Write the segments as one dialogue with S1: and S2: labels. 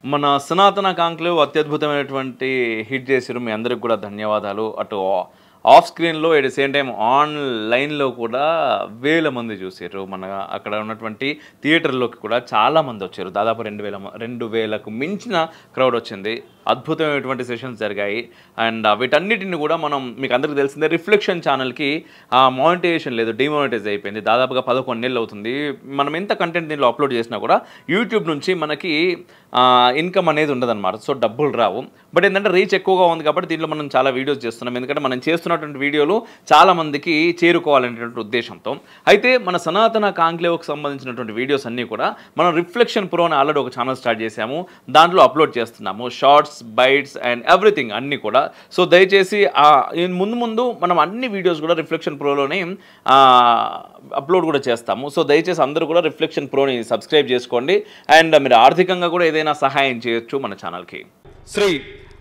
S1: మన సనాతన కాంక్లేవ్ అత్యద్భుతమైనటువంటి హిట్ చేసిరు. మీ అందరికి కూడా ధన్యవాదాలు. అటు ఆఫ్ స్క్రీన్లో ఎట్ ది సేమ్ టైం ఆన్లైన్లో కూడా వేల మంది చూసారు. మన అక్కడ ఉన్నటువంటి థియేటర్లోకి కూడా చాలామంది వచ్చారు. దాదాపు 2000కు మించిన క్రౌడ్ వచ్చింది. అద్భుతమైనటువంటి సెషన్స్ జరిగాయి. అండ్ వీటన్నిటిని కూడా మనం మీకు అందరికీ తెలిసిందే రిఫ్లెక్షన్ ఛానల్కి మానిటైజేషన్ లేదు, డిమానిటైజ్ అయిపోయింది. దాదాపుగా 11 నెలలు అవుతుంది. మనం ఎంత కంటెంట్ దీనిలో అప్లోడ్ చేసినా కూడా యూట్యూబ్ నుంచి మనకి ఇన్కమ్ అనేది ఉండదన్నమాట. సో డబ్బులు రావు. బట్ ఏంటంటే రీచ్ ఎక్కువగా ఉంది కాబట్టి దీంట్లో మనం చాలా వీడియోస్ చేస్తున్నాం. ఎందుకంటే మనం చేస్తున్నటువంటి వీడియోలు చాలామందికి చేరుకోవాలనేటువంటి ఉద్దేశంతో. అయితే మన సనాతన కాంక్లేవ్కి సంబంధించినటువంటి వీడియోస్ అన్నీ కూడా మనం రిఫ్లెక్షన్ ప్రో అని ఆల్రెడీ ఒక ఛానల్ స్టార్ట్ చేసాము. దాంట్లో అప్లోడ్ చేస్తున్నాము షార్ట్స్, బైట్స్ అండ్ ఎవ్రీథింగ్ అన్నీ కూడా. సో దయచేసి ముందు మనం అన్ని వీడియోస్ కూడా రిఫ్లెక్షన్ ప్రోలోనే అప్లోడ్ కూడా చేస్తాము. సో దయచేసి అందరూ కూడా రిఫ్లెక్షన్ ప్రోని సబ్స్క్రైబ్ చేసుకోండి. అండ్ మీరు ఆర్థికంగా కూడా ఏదైనా సహాయం చేయొచ్చు మన ఛానల్కి.
S2: శ్రీ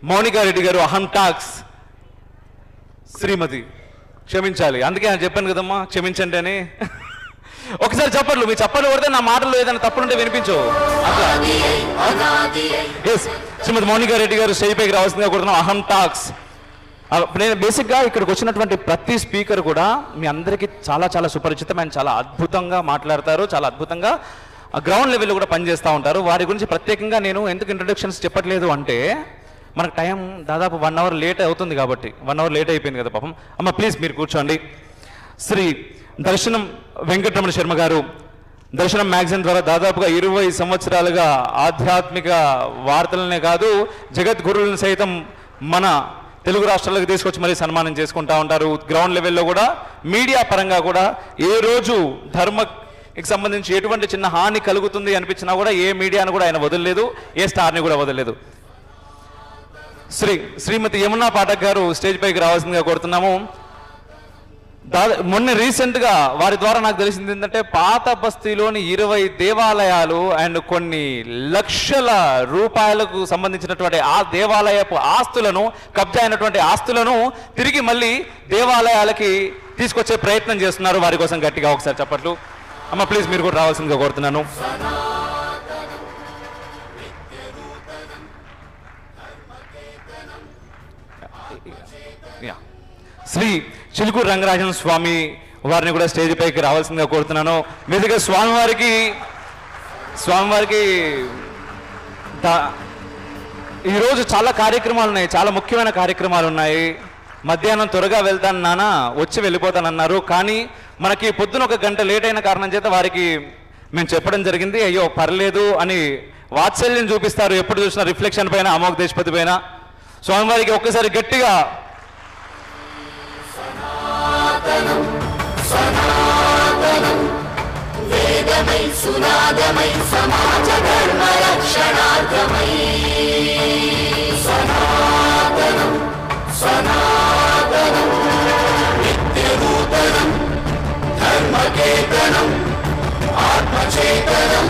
S2: మౌనికా రెడ్డి గారు అహం టాక్స్ శ్రీమతి క్షమించాలి, అందుకే నేను చెప్పాను కదమ్మా క్షమించండి అని. ఒకసారి చెప్పట్లు, మీ చప్పట్లు కొడితే నా మాటలు ఏదైనా తప్పులుంటే వినిపించవు. శ్రీమతి మౌనికా రెడ్డి గారు స్టేజ్ పైకి రావాల్సిందిగా కోరుతున్నాం. అహం టాక్స్. నేను బేసిక్గా ఇక్కడికి వచ్చినటువంటి ప్రతి స్పీకర్ కూడా మీ అందరికీ చాలా చాలా సుపరిచితమైన, చాలా అద్భుతంగా మాట్లాడతారు, చాలా అద్భుతంగా గ్రౌండ్ లెవెల్లో కూడా పనిచేస్తూ ఉంటారు. వారి గురించి ప్రత్యేకంగా నేను ఎందుకు ఇంట్రొడక్షన్స్ చెప్పట్లేదు అంటే మనకు టైం దాదాపు 1 అవర్ లేట్ అవుతుంది కాబట్టి. 1 అవర్ లేట్ అయిపోయింది కదా పాపం. అమ్మ ప్లీజ్ మీరు కూర్చోండి. శ్రీ దర్శనం వెంకటరమణ శర్మ గారు దర్శనం మ్యాగజైన్ ద్వారా దాదాపుగా 20 సంవత్సరాలుగా ఆధ్యాత్మిక వార్తలనే కాదు జగద్గురువులను సైతం మన తెలుగు రాష్ట్రాలకు తీసుకొచ్చి మరీ సన్మానం చేసుకుంటూ ఉంటారు. గ్రౌండ్ లెవెల్లో కూడా మీడియా పరంగా కూడా ఏ రోజు ధర్మకి సంబంధించి ఎటువంటి చిన్న హాని కలుగుతుంది అనిపించినా కూడా ఏ మీడియాను కూడా ఆయన వదలలేదు, ఏ స్టార్ని కూడా వదలలేదు. శ్రీమతి యమునా పాఠక్ గారు స్టేజ్ పైకి రావాల్సిందిగా కోరుతున్నాము. మొన్న రీసెంట్గా వారి ద్వారా నాకు తెలిసింది ఏంటంటే పాత బస్తీలోని 20 దేవాలయాలు అండ్ కొన్ని లక్షల రూపాయలకు సంబంధించినటువంటి ఆ దేవాలయపు ఆస్తులను, కబ్జా అయినటువంటి ఆస్తులను తిరిగి మళ్ళీ దేవాలయాలకి తీసుకొచ్చే ప్రయత్నం చేస్తున్నారు. వారి కోసం గట్టిగా ఒకసారి చెప్పట్లు. అమ్మ ప్లీజ్ మీరు కూడా రావాల్సిందిగా కోరుతున్నాను. శ్రీ చిలుకూరు రంగరాజన్ స్వామి వారిని కూడా స్టేజ్ పైకి రావాల్సిందిగా కోరుతున్నాను. మీదుగా స్వామివారికి ఈరోజు చాలా కార్యక్రమాలు ఉన్నాయి, చాలా ముఖ్యమైన కార్యక్రమాలు ఉన్నాయి. మధ్యాహ్నం త్వరగా వెళ్తాను నాన్న, వచ్చి వెళ్ళిపోతానన్నారు. కానీ మనకి పొద్దున 1 గంట లేట్ అయిన కారణం చేత వారికి మేము చెప్పడం జరిగింది. అయ్యో పర్లేదు అని వాత్సల్యం చూపిస్తారు ఎప్పుడు చూసినా రిఫ్లెక్షన్ పైన, అమోఘ్ దేశపతి పైన. స్వామివారికి ఒక్కసారి గట్టిగా వేదమై సునాదమై సమాజ ధర్మ రక్షణార్థమై సనాతనం సనాతనం నిత్యనూతనం ధర్మకేతనం ఆత్మచేతనం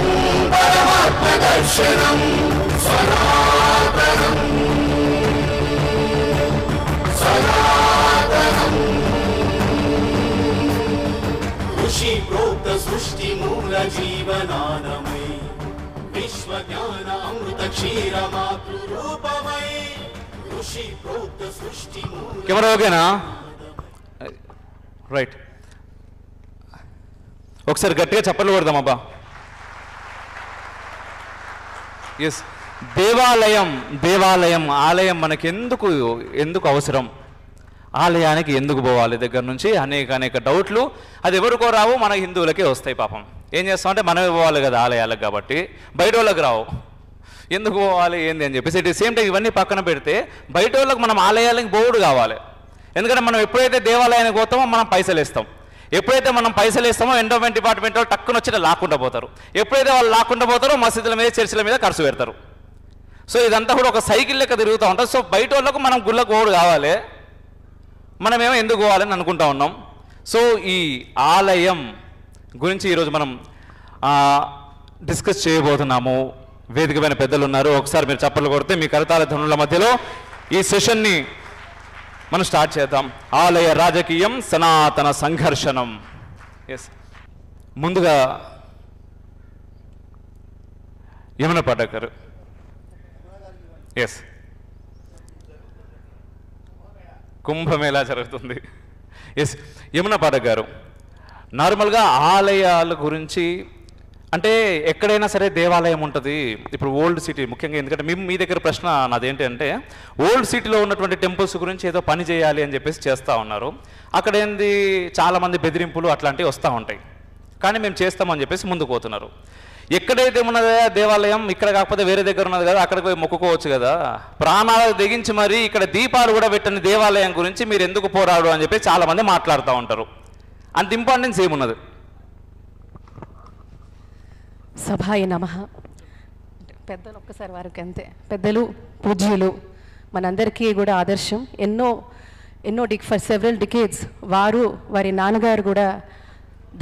S2: పరమాత్మ దర్శనం సనాతనం సనాతనం ఋషి ప్రోక్త సృష్టి మూల జీవనానమై విశ్వ జ్ఞాన అమృత క్షీర మాతృ రూపమై ఋషి ప్రోక్త సృష్టి మూల. కెమెరా ఓకేనా? రైట్. ఒకసారి గట్టిగా చప్పట్లు కొడదాం అబ్బా. ఎస్, దేవాలయం ఆలయం మనకి ఎందుకు అవసరం, ఆలయానికి ఎందుకు పోవాలి దగ్గర నుంచి అనేక డౌట్లు. అది ఎవరికో రావు, మన హిందువులకే వస్తాయి. పాపం ఏం చేస్తామంటే మనమే పోవాలి కదా ఆలయాలకు, కాబట్టి బయట వాళ్ళకి రావు. ఎందుకు పోవాలి ఏంది అని చెప్పేసి ఇట్ సేమ్ టైం ఇవన్నీ పక్కన పెడితే బయట వాళ్ళకి మనం ఆలయాలకు పోవుడు కావాలి. ఎందుకంటే మనం ఎప్పుడైతే దేవాలయానికి పోతామో మనం పైసలు ఇస్తాం. ఎప్పుడైతే మనం పైసలు ఇస్తామో ఎండోమెంట్ డిపార్ట్మెంట్ వాళ్ళు టక్కున వచ్చి లాక్కుండా పోతారు. ఎప్పుడైతే వాళ్ళు లాక్కుండా పోతారో మసీదుల మీద, చర్చిల మీద ఖర్చు పెడతారు. సో ఇదంతా కూడా ఒక సైకిల్ లెక్క తిరుగుతూ ఉంటుంది. సో బయట వాళ్ళకు మనం గుళ్ళకు పోవుడు కావాలి, మనమేమో ఎందుకు పోవాలని అనుకుంటా ఉన్నాం. సో ఈ ఆలయం గురించి ఈరోజు మనం డిస్కస్ చేయబోతున్నాము. వేదిక పైన పెద్దలు ఉన్నారు. ఒకసారి మీరు చప్పట్లు కొడితే మీ కరతాళ ధ్వనుల మధ్యలో ఈ సెషన్ని మనం స్టార్ట్ చేద్దాం. ఆలయ రాజకీయం, సనాతన సంఘర్షణం. ఎస్, ముందుగా యమున పాఠక్ గారు ఎస్, కుంభమేళా జరుగుతుంది. ఎస్, యమునా పాఠక్ గారు, నార్మల్గా ఆలయాల గురించి అంటే ఎక్కడైనా సరే దేవాలయం ఉంటుంది. ఇప్పుడు ఓల్డ్ సిటీ ముఖ్యంగా, ఎందుకంటే మీ దగ్గర ప్రశ్న నాదేంటి అంటే, ఓల్డ్ సిటీలో ఉన్నటువంటి టెంపుల్స్ గురించి ఏదో పని చేయాలి అని చెప్పేసి చేస్తూ ఉన్నారు. అక్కడ ఏంది చాలామంది బెదిరింపులు అట్లాంటివి వస్తూ ఉంటాయి. కానీ మేము చేస్తామని చెప్పేసి ముందుకు పోతున్నారు. ఎక్కడైతే ఉన్నదో దేవాలయం ఇక్కడ కాకపోతే వేరే దగ్గర ఉన్నది కదా, అక్కడికి పోయి మొక్కుకోవచ్చు కదా. ప్రాణాలు తెగించి మరి ఇక్కడ దీపాలు కూడా పెట్టని దేవాలయం గురించి మీరు ఎందుకు పోరాడు అని చెప్పి చాలామంది మాట్లాడుతూ ఉంటారు. అంత ఇంపార్టెన్స్ ఏమున్నది?
S3: సభాయ నమః. పెద్దలు ఒక్కసారి వారికి అంతే, పెద్దలు పూజ్యులు మనందరికీ కూడా ఆదర్శం. ఎన్నో ఫర్ సెవరల్ డికేడ్స్ వారి నాన్నగారు కూడా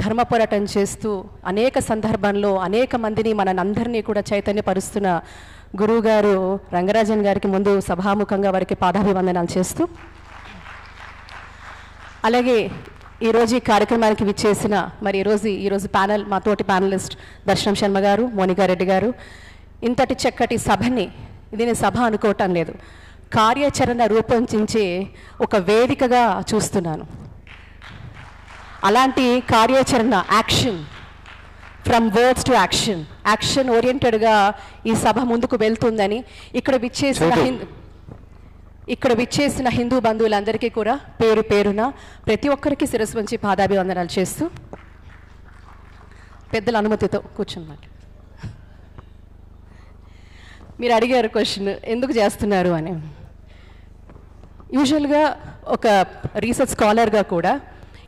S3: ధర్మ పోరాటం చేస్తూ అనేక సందర్భంలో అనేక మందిని మనందరినీ కూడా చైతన్యపరుస్తున్న గురువు గారు రంగరాజన్ గారికి ముందు సభాముఖంగా వారికి పాదాభివందనాలు చేస్తూ, అలాగే ఈరోజు ఈ కార్యక్రమానికి విచ్చేసిన మరి ఈరోజు ప్యానల్, మా తోటి ప్యానలిస్ట్ దర్శనం శర్మ గారు, మోనికారెడ్డి గారు, ఇంతటి చక్కటి సభని, ఇది నేను సభ అనుకోవటం లేదు, కార్యాచరణ రూపొందించే ఒక వేదికగా చూస్తున్నాను. అలాంటి కార్యాచరణ, action, from words to action ఓరియంటెడ్గా ఈ సభ ముందుకు వెళ్తుందని ఇక్కడ విచ్చేసిన హిందూ బంధువులందరికీ కూడా పేరు పేరున ప్రతి ఒక్కరికి శిరస్సు వంచి పాదాభివందనాలు చేస్తూ, పెద్దల అనుమతితో కూర్చున్నమాట. మీరు అడిగారు క్వశ్చన్, ఎందుకు చేస్తున్నారు అని. యూజువల్గా ఒక రీసెర్చ్ స్కాలర్గా కూడా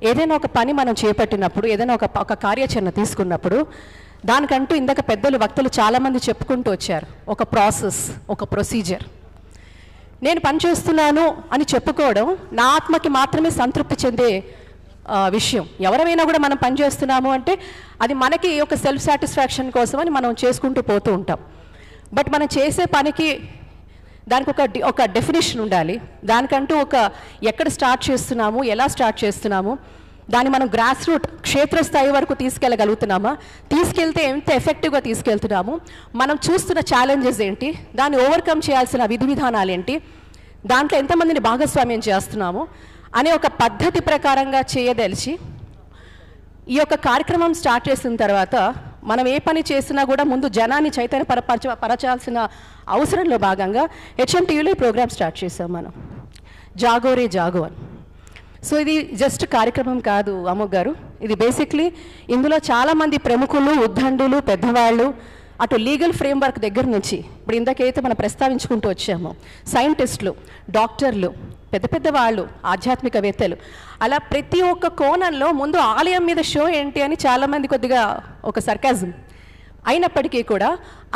S3: ఏదైనా ఒక పని మనం చేపట్టినప్పుడు, ఏదైనా ఒక కార్యాచరణ తీసుకున్నప్పుడు దానికంటూ ఇందాక పెద్దలు వక్తలు చాలామంది చెప్పుకుంటూ వచ్చారు, ఒక ప్రాసెస్, ఒక ప్రొసీజర్. నేను పని చేస్తున్నాను అని చెప్పుకోవడం నా ఆత్మకి మాత్రమే సంతృప్తి చెందే విషయం. ఎవరైనా కూడా మనం పని చేస్తున్నాము అంటే అది మనకి ఒక సెల్ఫ్ సాటిస్ఫాక్షన్ కోసం అని మనం చేసుకుంటూ పోతూ ఉంటాం. బట్ మనం చేసే పనికి దానికి ఒక డెఫినేషన్ ఉండాలి. దానికంటూ ఎక్కడ స్టార్ట్ చేస్తున్నాము, ఎలా స్టార్ట్ చేస్తున్నాము, దాన్ని మనం గ్రాస్ రూట్ క్షేత్రస్థాయి వరకు తీసుకెళ్ళగలుగుతున్నామా, తీసుకెళ్తే ఎంత ఎఫెక్టివ్గా తీసుకెళ్తున్నాము, మనం చూస్తున్న ఛాలెంజెస్ ఏంటి, దాన్ని ఓవర్కమ్ చేయాల్సిన విధి విధానాలు ఏంటి, దాంట్లో ఎంతమందిని భాగస్వామ్యం చేస్తున్నాము అనే ఒక పద్ధతి ప్రకారంగా చేయదలిచి ఈ యొక్క కార్యక్రమం స్టార్ట్ చేసిన తర్వాత మనం ఏ పని చేసినా కూడా ముందు జనాన్ని పరచాల్సిన అవసరంలో భాగంగా హెచ్ఎంటీయూలో ఈ ప్రోగ్రామ్ స్టార్ట్ చేసాం మనం, జాగో రే జాగో అని. సో ఇది జస్ట్ కార్యక్రమం కాదు అమోఘ్ గారు, ఇది బేసిక్లీ ఇందులో చాలామంది ప్రముఖులు, ఉద్దండులు, పెద్దవాళ్ళు, అటు లీగల్ ఫ్రేమ్వర్క్ దగ్గర నుంచి ఇప్పుడు ఇందాకైతే మనం ప్రస్తావించుకుంటూ వచ్చాము, సైంటిస్టులు, డాక్టర్లు, పెద్ద పెద్ద వాళ్ళు, ఆధ్యాత్మికవేత్తలు, అలా ప్రతి ఒక్క కోణంలో ముందు ఆలయం మీద షో ఏంటి అని చాలామంది కొద్దిగా ఒక సర్కాజం అయినప్పటికీ కూడా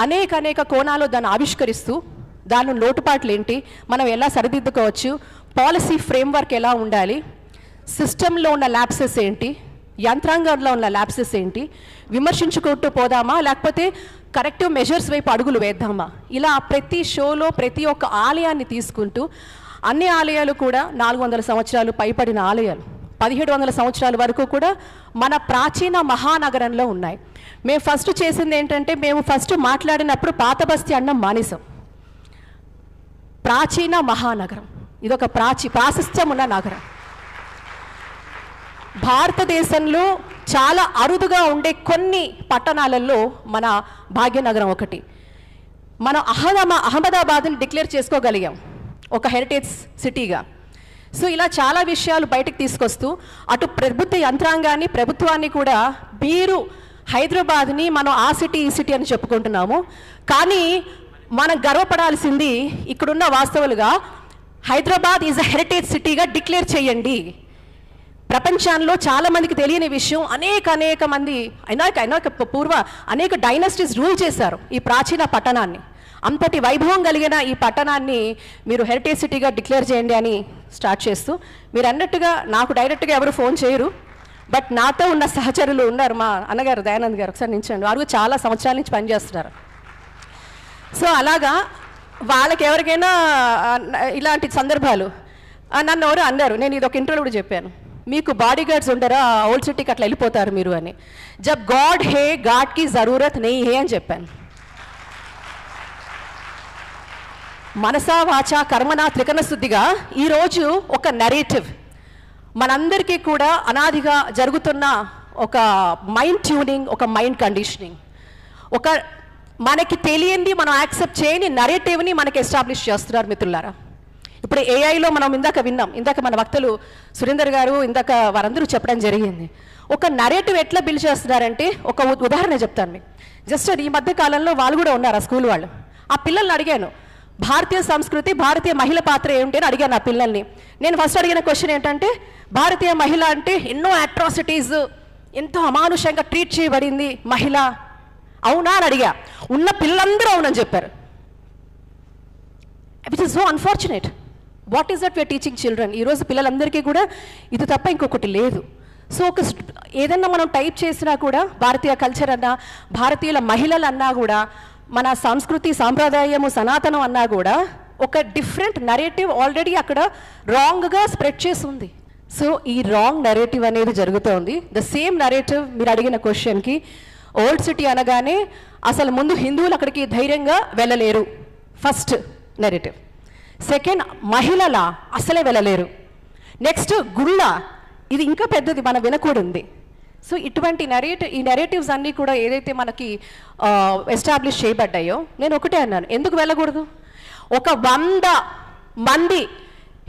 S3: అనేక కోణాలు దాన్ని ఆవిష్కరిస్తూ దానిలో లోటుపాట్లు ఏంటి, మనం ఎలా సరిదిద్దుకోవచ్చు, పాలసీ ఫ్రేమ్వర్క్ ఎలా ఉండాలి, సిస్టంలో ఉన్న ల్యాప్సెస్ ఏంటి, యంత్రాంగంలో ఉన్న ల్యాప్సెస్ ఏంటి, విమర్శించుకుంటూ పోదామా లేకపోతే కరెక్టివ్ మెజర్స్ వైపు అడుగులు వేద్దామా, ఇలా ప్రతి షోలో ప్రతి ఒక్క ఆలయాన్ని తీసుకుంటూ, అన్ని ఆలయాలు కూడా 400 సంవత్సరాలు పైబడిన ఆలయాలు, 1700 సంవత్సరాల వరకు కూడా మన ప్రాచీన మహానగరంలో ఉన్నాయి. మేము ఫస్ట్ చేసింది ఏంటంటే, మేము ఫస్ట్ మాట్లాడినప్పుడు పాత బస్తీ అన్నం మానేసాం. ప్రాచీన మహానగరం, ఇదొక ప్రాశస్త్యం ఉన్న నగరం. భారతదేశంలో చాలా అరుదుగా ఉండే కొన్ని పట్టణాలలో మన భాగ్యనగరం ఒకటి. మనం అహ్మదాబాద్ని డిక్లేర్ చేసుకోగలిగాం ఒక హెరిటేజ్ సిటీగా. సో ఇలా చాలా విషయాలు బయటకు తీసుకొస్తూ అటు ప్రభుత్వ యంత్రాంగాన్ని, ప్రభుత్వాన్ని కూడా, మీరు హైదరాబాద్ని మనం ఆ సిటీ ఈ సిటీ అని చెప్పుకుంటున్నాము, కానీ మనం గర్వపడాల్సింది ఇక్కడున్న వాస్తవులుగా హైదరాబాద్ ఈజ్ అ హెరిటేజ్ సిటీగా డిక్లేర్ చేయండి. ప్రపంచంలో చాలామందికి తెలియని విషయం, అనేక మంది అనేక డైనస్టీస్ రూల్ చేశారు ఈ ప్రాచీన పట్టణాన్ని. అంతటి వైభవం కలిగిన ఈ పట్టణాన్ని మీరు హెరిటేజ్ సిటీగా డిక్లేర్ చేయండి అని స్టార్ట్ చేస్తూ, మీరు అన్నట్టుగా నాకు డైరెక్ట్గా ఎవరు ఫోన్ చేయరు, బట్ నాతో ఉన్న సహచరులు ఉన్నారు. మా అన్నగారు దయానంద్ గారు, ఒకసారి నించండి, వారు చాలా సంవత్సరాల నుంచి పనిచేస్తున్నారు. సో అలాగా వాళ్ళకి ఎవరికైనా ఇలాంటి సందర్భాలు నన్ను ఎవరు అన్నారు, నేను ఇది ఒక ఇంటర్వ్యూలో కూడా చెప్పాను, మీకు బాడీ గార్డ్స్ ఉండరా, ఓల్డ్ సిటీకి అట్లా వెళ్ళిపోతారు మీరు అని. జబ్ గాడ్ హే గాడ్ కి జరూరత్ నెయ్యి హే అని చెప్పాను. మనసా వాచా కర్మనా త్రికరణ శుద్ధిగా ఈరోజు ఒక నెరేటివ్ మనందరికీ కూడా అనాదిగా జరుగుతున్న ఒక మైండ్ ట్యూనింగ్, ఒక మైండ్ కండిషనింగ్, ఒక మనకి తెలియంది మనం యాక్సెప్ట్ చేయని నరేటివ్ని మనకి ఎస్టాబ్లిష్ చేస్తున్నారు మిత్రులారా. ఇప్పుడు ఏఐలో మనం ఇందాక విన్నాం, ఇందాక మన వక్తలు సురేందర్ గారు ఇందాక వారందరూ చెప్పడం జరిగింది. ఒక నరేటివ్ ఎట్లా బిల్డ్ చేస్తున్నారంటే, ఒక ఉదాహరణ చెప్తాను మీకు. జస్ట్ ఈ మధ్య కాలంలో వాళ్ళు కూడా ఉన్నారు ఆ స్కూల్ వాళ్ళు. ఆ పిల్లల్ని అడిగాను, భారతీయ సంస్కృతి, భారతీయ మహిళ పాత్ర ఏమిటి అని అడిగాను ఆ పిల్లల్ని. నేను ఫస్ట్ అడిగిన క్వశ్చన్ ఏంటంటే, భారతీయ మహిళ అంటే ఎన్నో అట్రాసిటీస్, ఎంతో అమానుషంగా ట్రీట్ చేయబడింది మహిళ, అవునా అని అడిగా. ఉన్న పిల్లలందరూ అవునని చెప్పారు. Which is so unfortunate. What is that we are teaching children? ఈరోజు పిల్లలందరికీ కూడా ఇది తప్ప ఇంకొకటి లేదు. సో ఒక ఏదన్నా మనం టైప్ చేసినా కూడా భారతీయ కల్చర్ అన్నా, భారతీయుల మహిళలు అన్నా కూడా, మన సంస్కృతి సాంప్రదాయము సనాతనం అన్నా కూడా ఒక డిఫరెంట్ నరేటివ్ ఆల్రెడీ అక్కడ రాంగ్గా స్ప్రెడ్ చేసి ఉంది. సో ఈ రాంగ్ నరేటివ్ అనేది జరుగుతోంది. ద సేమ్ నరేటివ్ మీరు అడిగిన క్వశ్చన్కి, ఓల్డ్ సిటీ అనగానే అసలు ముందు హిందువులు అక్కడికి ధైర్యంగా వెళ్ళలేరు, ఫస్ట్ నెరేటివ్. సెకండ్, మహిళల అసలే వెళ్ళలేరు. నెక్స్ట్, గుళ్ళ, ఇది ఇంకా పెద్దది, మనం వినకూడదు. సో ఇటువంటి ఈ నెరేటివ్స్ అన్నీ కూడా ఏదైతే మనకి ఎస్టాబ్లిష్ చేయబడ్డాయో, నేను ఒకటే అన్నాను, ఎందుకు వెళ్ళకూడదు? ఒక 100 మంది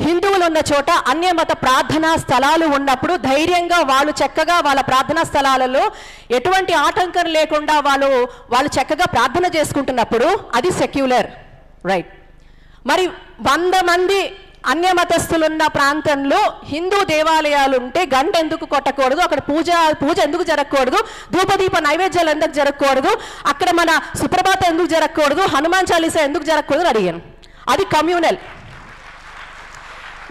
S3: హిందువులు ఉన్న చోట అన్యమత ప్రార్థనా స్థలాలు ఉన్నప్పుడు ధైర్యంగా వాళ్ళు చక్కగా వాళ్ళ ప్రార్థనా స్థలాలలో ఎటువంటి ఆటంకం లేకుండా వాళ్ళు చక్కగా ప్రార్థన చేసుకుంటున్నప్పుడు అది సెక్యులర్, రైట్. మరి 100 మంది అన్యమతస్థులున్న ప్రాంతంలో హిందూ దేవాలయాలు ఉంటే గంట ఎందుకు కొట్టకూడదు? అక్కడ పూజ ఎందుకు జరగకూడదు? ధూపదీప నైవేద్యాలు ఎందుకు జరగకూడదు? అక్కడ మన సుప్రభాతం ఎందుకు జరగకూడదు? హనుమాన్ చాలీసా ఎందుకు జరగకూడదు అని అడిగాను. అది కమ్యూనల్.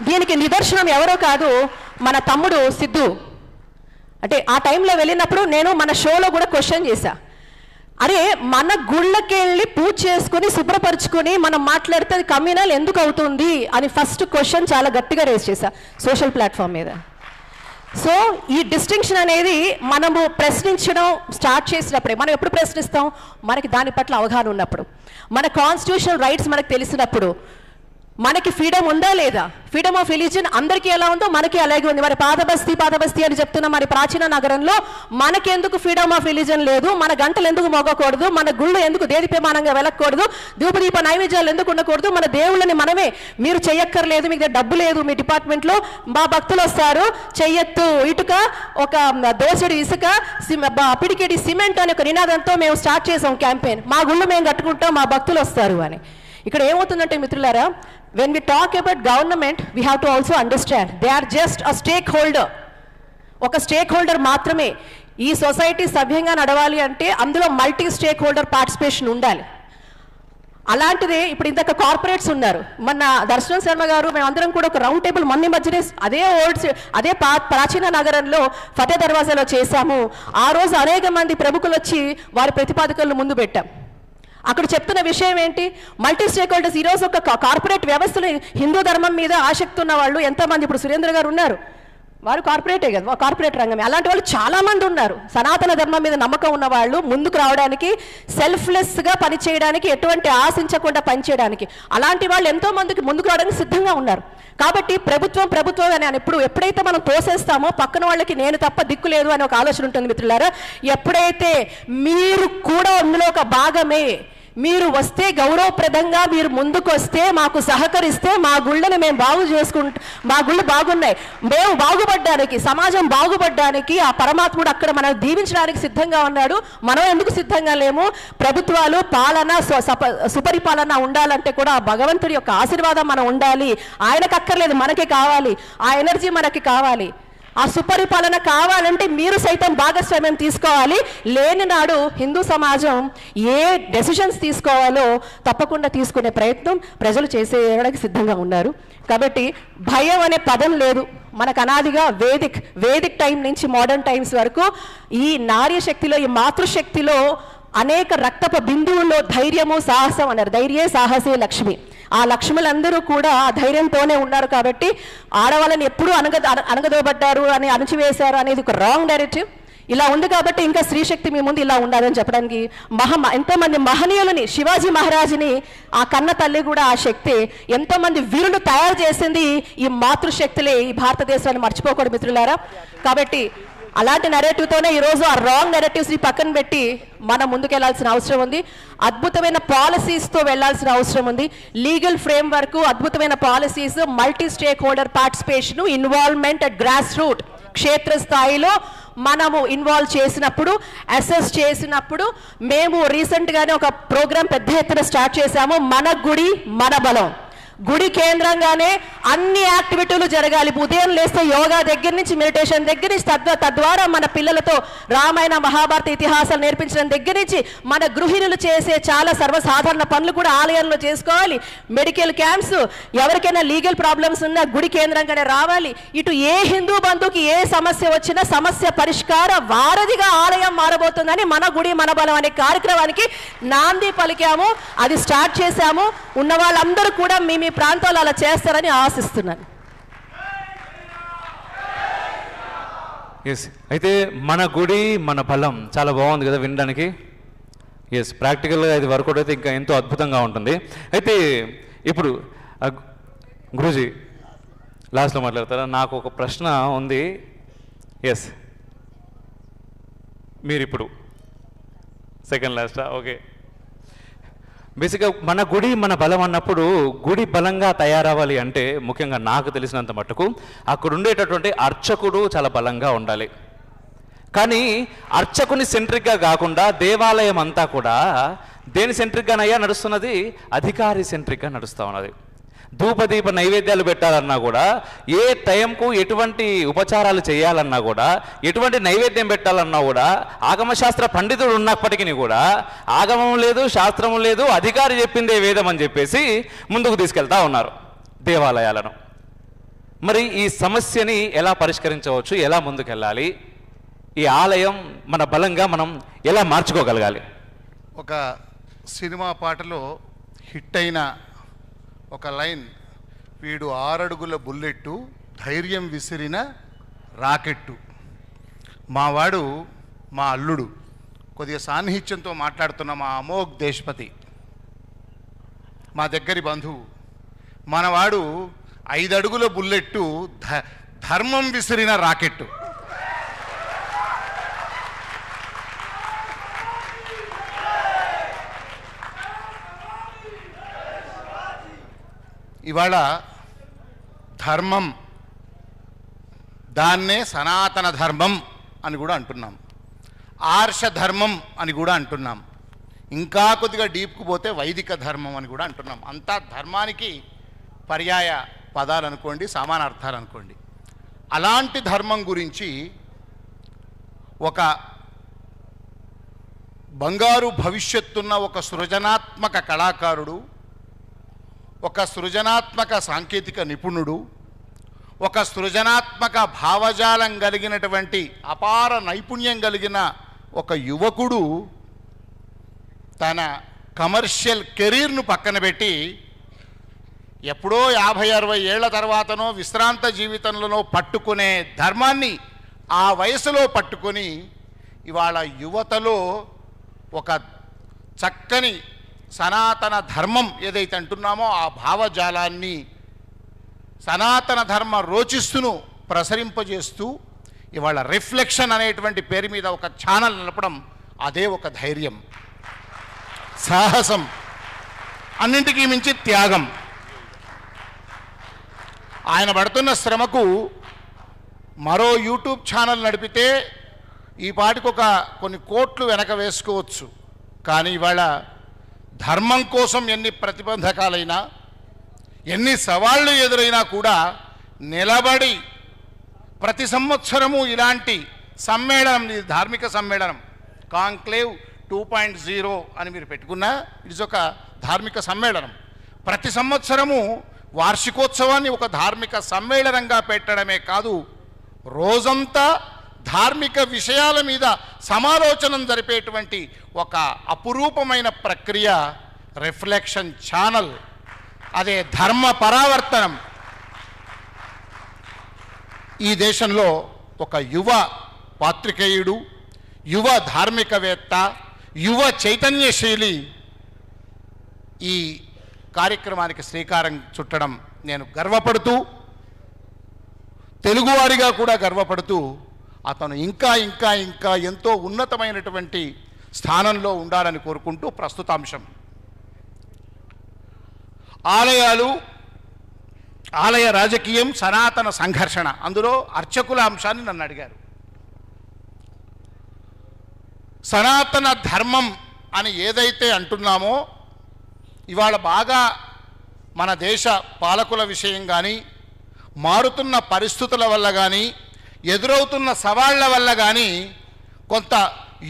S3: దీనికి నిదర్శనం ఎవరో కాదు, మన తమ్ముడు సిద్ధు. అంటే ఆ టైంలో వెళ్ళినప్పుడు నేను మన షోలో కూడా క్వశ్చన్ చేశా, అరే మన గుళ్ళకెళ్ళి పూజ చేసుకుని శుభ్రపరుచుకొని మనం మాట్లాడితే అది కమ్యూనల్ ఎందుకు అవుతుంది అని ఫస్ట్ క్వశ్చన్ చాలా గట్టిగా రేస్ చేశా సోషల్ ప్లాట్ఫామ్ మీద. సో ఈ డిస్టింక్షన్ అనేది మనము ప్రశ్నించడం స్టార్ట్ చేసినప్పుడే. మనం ఎప్పుడు ప్రశ్నిస్తాం? మనకి దాని పట్ల అవగాహన ఉన్నప్పుడు, మన కాన్స్టిట్యూషనల్ రైట్స్ మనకు తెలిసినప్పుడు. మనకి ఫ్రీడమ్ ఉందా లేదా? ఫ్రీడమ్ ఆఫ్ రిలీజియన్ అందరికీ ఎలా ఉందో మనకి అలాగే ఉంది. మరి పాదబస్తీ అని చెప్తున్న మరి ప్రాచీన నగరంలో మనకెందుకు ఫ్రీడమ్ ఆఫ్ రిలీజియన్ లేదు? మన గంటలు ఎందుకు మోగకూడదు? మన గుళ్ళు ఎందుకు దేదీప్యమానంగా వెళ్ళకూడదు? ధూపదీప నైవేద్యాలు ఎందుకు ఉండకూడదు? మన దేవుళ్ళని మనమే, మీరు చెయ్యక్కర్లేదు, మీకు డబ్బు లేదు మీ డిపార్ట్మెంట్లో, మా భక్తులు వస్తారు, చెయ్యొత్తు ఇటుక, ఒక దోసెడి ఇసుక, పిడికెడి సిమెంట్ అనే ఒక నినాదంతో మేము స్టార్ట్ చేసాం క్యాంపెయిన్. మా గుళ్ళు మేము కట్టుకుంటాం, మా భక్తులు వస్తారు అని. ఇక్కడ ఏమవుతుందంటే మిత్రులారా, when we talk about government, we have to also understand they are just a stakeholder. ఒక స్టేక్ హోల్డర్ మాత్రమే. ఈ సొసైటీ సభ్యంగా నడవాలి అంటే అందులో మల్టీ స్టేక్ హోల్డర్ పార్టిసిపేషన్ ఉండాలి. అలాంటిదే ఇప్పుడు ఇంతక కార్పొరేట్స్ ఉన్నారు. మన దర్శనం శర్మ గారు మేమందరం కూడా ఒక రౌండ్ టేబుల్ మొన్న మధ్యనే అదే ప్రాచీన నగరంలో ఫతే దర్వాజాలో చేశాము. ఆ రోజు అనేక మంది ప్రముఖులు వచ్చి వారి ప్రతిపాదకలను ముందు పెట్టాం. అక్కడ చెప్తున్న విషయం ఏంటి? Multi stake holders. ఈరోజు ఒక కార్పొరేట్ వ్యవస్థలు, హిందూ ధర్మం మీద ఆసక్తి ఉన్న వాళ్ళు ఎంతమంది, ఇప్పుడు సురేంద్ర గారు ఉన్నారు, వారు కార్పొరేటే కదా, కార్పొరేట్ రంగమే. అలాంటి వాళ్ళు చాలామంది ఉన్నారు. సనాతన ధర్మం మీద నమ్మకం ఉన్న వాళ్ళు ముందుకు రావడానికి, సెల్ఫ్లెస్గా పనిచేయడానికి, ఎటువంటి ఆశించకుండా పనిచేయడానికి అలాంటి వాళ్ళు ఎంతో మందికి ముందుకు రావడానికి సిద్ధంగా ఉన్నారు. కాబట్టి ప్రభుత్వం అని ఎప్పుడైతే మనం తోసేస్తామో పక్కన వాళ్ళకి నేను తప్ప దిక్కు లేదు అని ఒక ఆలోచన ఉంటుంది మిత్రులారా. ఎప్పుడైతే మీరు కూడా అందులో ఒక భాగమే, మీరు వస్తే గౌరవప్రదంగా మీరు ముందుకు వస్తే, మాకు సహకరిస్తే, మా గుళ్ళని మేము మా గుళ్ళు బాగున్నాయి, మేము బాగుపడ్డానికి, సమాజం బాగుపడ్డానికి ఆ పరమాత్ముడు అక్కడ మనం దీవించడానికి సిద్ధంగా ఉన్నాడు. మనం ఎందుకు సిద్ధంగా లేము? ప్రభుత్వాలు పాలన సుపరిపాలన ఉండాలంటే కూడా ఆ భగవంతుడి యొక్క ఆశీర్వాదం మనం ఉండాలి. ఆయనకు అక్కర్లేదు, మనకే కావాలి. ఆ ఎనర్జీ మనకి కావాలి. ఆ సుపరిపాలన కావాలంటే మీరు సైతం భాగస్వామ్యం తీసుకోవాలి. లేని నాడు హిందూ సమాజం ఏ డెసిషన్స్ తీసుకోవాలో తప్పకుండా తీసుకునే ప్రయత్నం ప్రజలు చేసేయడానికి సిద్ధంగా ఉన్నారు. కాబట్టి భయం అనే పదం లేదు. మనకు అనాదిగా వేదిక్ టైం నుంచి మోడర్న్ టైమ్స్ వరకు ఈ నార్య శక్తిలో, ఈ మాతృశక్తిలో అనేక రక్తపు బిందువుల్లో ధైర్యము, సాహసం అన్నారు. ధైర్యే సాహసే లక్ష్మి. ఆ లక్ష్ములందరూ కూడా ఆ ధైర్యంతోనే ఉన్నారు. కాబట్టి ఆడవాళ్ళని ఎప్పుడూ అనగదోబడ్డారు అని అణచివేశారు అనేది ఒక రాంగ్ నెరేటివ్. ఇలా ఉంది కాబట్టి ఇంకా స్త్రీశక్తి మీ ముందు ఇలా ఉండాలని చెప్పడానికి ఎంతోమంది మహనీయులని, శివాజీ మహారాజుని ఆ కన్న తల్లి కూడా ఆ శక్తి, ఎంతోమంది వీరులు తయారు చేసింది ఈ మాతృశక్తులే ఈ భారతదేశాన్ని మర్చిపోకూడదు మిత్రులారా. కాబట్టి అలాంటి నెరేటివ్తోనే ఈరోజు ఆ రాంగ్ నెరేటివ్స్ని పక్కన పెట్టి మనం ముందుకెళ్లాల్సిన అవసరం ఉంది. అద్భుతమైన పాలసీస్తో వెళ్లాల్సిన అవసరం ఉంది. లీగల్ ఫ్రేమ్ వర్క్, అద్భుతమైన policies, multi stake holder participation, involvement at grass root, క్షేత్రస్థాయిలో మనము ఇన్వాల్వ్ చేసినప్పుడు, అసెస్ చేసినప్పుడు, మేము రీసెంట్గానే ఒక ప్రోగ్రాం పెద్ద ఎత్తున స్టార్ట్ చేశాము, మన గుడి మన బలం. గుడి కేంద్రంగానే అన్ని యాక్టివిటీలు జరగాలి. ఉదయం లేస్తే యోగా దగ్గర నుంచి, మెడిటేషన్ దగ్గర నుంచి, తద్వారా మన పిల్లలతో రామాయణ మహాభారత ఇతిహాసాలు నేర్పించడం దగ్గర నుంచి, మన గృహిణులు చేసే చాలా సర్వసాధారణ పనులు కూడా ఆలయంలో చేసుకోవాలి. మెడికల్ క్యాంప్స్, ఎవరికైనా లీగల్ ప్రాబ్లమ్స్ ఉన్నా గుడి కేంద్రంగానే రావాలి. ఇటు ఏ హిందూ బంధువుకి ఏ సమస్య వచ్చినా సమస్య పరిష్కార వారధిగా ఆలయం మారబోతుందని మన గుడి మన బలం అనే కార్యక్రమానికి నాంది పలికాము. అది స్టార్ట్ చేశాము. ఉన్న వాళ్ళందరూ కూడా మీ ప్రాంతాలు అలా చేస్తారని ఆశిస్తున్నాను.
S2: ఎస్, అయితే మన గుడి మన బలం చాలా బాగుంది కదా వినడానికి. ఎస్, ప్రాక్టికల్గా ఇది వర్కౌట్ అయితే ఇంకా ఎంతో అద్భుతంగా ఉంటుంది. అయితే ఇప్పుడు గురూజీ లాస్ట్లో మాట్లాడతారా? నాకు ఒక ప్రశ్న ఉంది. ఎస్, మీరు ఇప్పుడు సెకండ్ లాస్టా? ఓకే. బేసిక్గా మన గుడి మన బలం అన్నప్పుడు, గుడి బలంగా తయారవ్వాలి అంటే ముఖ్యంగా నాకు తెలిసినంత మట్టుకు అక్కడ ఉండేటటువంటి అర్చకుడు చాలా బలంగా ఉండాలి. కానీ అర్చకుని సెంట్రిక్గా కాకుండా దేవాలయం అంతా కూడా దేని సెంట్రిక్గానయ్యా నడుస్తున్నది? అధికారి సెంట్రిక్గా నడుస్తూ ఉన్నది. ధూపదీప నైవేద్యాలు పెట్టాలన్నా కూడా, ఏ టైంకు ఎటువంటి ఉపచారాలు చేయాలన్నా కూడా, ఎటువంటి నైవేద్యం పెట్టాలన్నా కూడా ఆగమశాస్త్ర పండితుడు ఉన్నప్పటికీ కూడా ఆగమం లేదు, శాస్త్రం లేదు, అధికారి చెప్పిందే వేదం అని చెప్పేసి ముందుకు తీసుకెళ్తా ఉన్నారు దేవాలయాలను. మరి ఈ సమస్యని ఎలా పరిష్కరించవచ్చు? ఎలా ముందుకెళ్ళాలి? ఈ ఆలయం మన బలంగా మనం ఎలా మార్చుకోగలగాలి?
S4: ఒక సినిమా పాటలో హిట్ అయిన ఒక లైన్, వీడు 6 అడుగుల బుల్లెట్టు, ధైర్యం విసిరిన రాకెట్టు. మావాడు, మా అల్లుడు, కొద్దిగా సాన్నిహిత్యంతో మాట్లాడుతున్న మా అమోఘ్ దేశపతి, మా దగ్గరి బంధువు, మనవాడు 5 అడుగుల బుల్లెట్టు, ధర్మం విసిరిన రాకెట్టు. ఇవాళ ధర్మం, దాన్నే సనాతన ధర్మం అని కూడా అంటున్నాం, ఆర్ష ధర్మం అని కూడా అంటున్నాం, ఇంకా కొద్దిగా డీప్కు పోతే వైదిక ధర్మం అని కూడా అంటున్నాం. అంతా ధర్మానికి పర్యాయ పదాలు అనుకోండి, సమానార్థాలు అనుకోండి. అలాంటి ధర్మం గురించి ఒక బంగారు భవిష్యత్తున్న ఒక సృజనాత్మక కళాకారుడు, ఒక సృజనాత్మక సాంకేతిక నిపుణుడు, ఒక సృజనాత్మక భావజాలం కలిగినటువంటి అపార నైపుణ్యం కలిగిన ఒక యువకుడు తన కమర్షియల్ కెరీర్ను పక్కన పెట్టి ఎప్పుడో 50-60 ఏళ్ల తర్వాతనో విశ్రాంత జీవితంలోనో పట్టుకునే ధర్మాన్ని ఆ వయసులో పట్టుకొని ఇవాళ యువతలో ఒక చక్కని సనాతన ధర్మం ఏదైతే అంటున్నామో ఆ భావజాలాన్ని సనాతన ధర్మ రోచిస్తును ప్రసరింపజేస్తూ ఇవాళ రిఫ్లెక్షన్ అనేటువంటి పేరు మీద ఒక ఛానల్ నడపడం, అదే ఒక ధైర్యం, సాహసం, అన్నింటికీ మించి త్యాగం. ఆయన పడుతున్న శ్రమకు మరో యూట్యూబ్ ఛానల్ నడిపితే ఈ పాటికి కొన్ని కోట్లు వెనక వేసుకోవచ్చు. కానీ ఇవాళ ధర్మం కోసం ఎన్ని ప్రతిబంధకాలైనా, ఎన్ని సవాళ్లు ఎదురైనా కూడా నిలబడి ప్రతి సంవత్సరము ఇలాంటి సమ్మేళనం, ఇది ధార్మిక సమ్మేళనం, కాంక్లేవ్ 2.0 అని మీరు పెట్టుకున్నా ఇది ఒక ధార్మిక సమ్మేళనం. ప్రతి సంవత్సరము వార్షికోత్సవాన్ని ఒక ధార్మిక సమ్మేళనంగా పెట్టడమే కాదు, రోజంతా ధార్మిక విషయాల మీద సమాలోచనం జరిపేటువంటి ఒక అపురూపమైన ప్రక్రియ రిఫ్లెక్షన్ ఛానల్. అదే ధర్మ పరావర్తనం. ఈ దేశంలో ఒక యువ పాత్రికేయుడు, యువ ధార్మికవేత్త, యువ చైతన్యశీలి ఈ కార్యక్రమానికి శ్రీకారం చుట్టడం నేను గర్వపడుతూ, తెలుగువాడిగా కూడా గర్వపడుతూ, అతను ఇంకా ఇంకా ఇంకా ఎంతో ఉన్నతమైనటువంటి స్థానంలో ఉండాలని కోరుకుంటూ ప్రస్తుతాంశం ఆలయాలు, ఆలయ రాజకీయం, సనాతన సంఘర్షణ. అందులో అర్చకుల అంశాన్ని నన్ను అడిగారు. సనాతన ధర్మం అని ఏదైతే అంటున్నామో, ఇవాళ బాగా మన దేశ పాలకుల విషయం కానీ, మారుతున్న పరిస్థితుల వల్ల కానీ, ఎదురవుతున్న సవాళ్ల వల్ల కానీ కొంత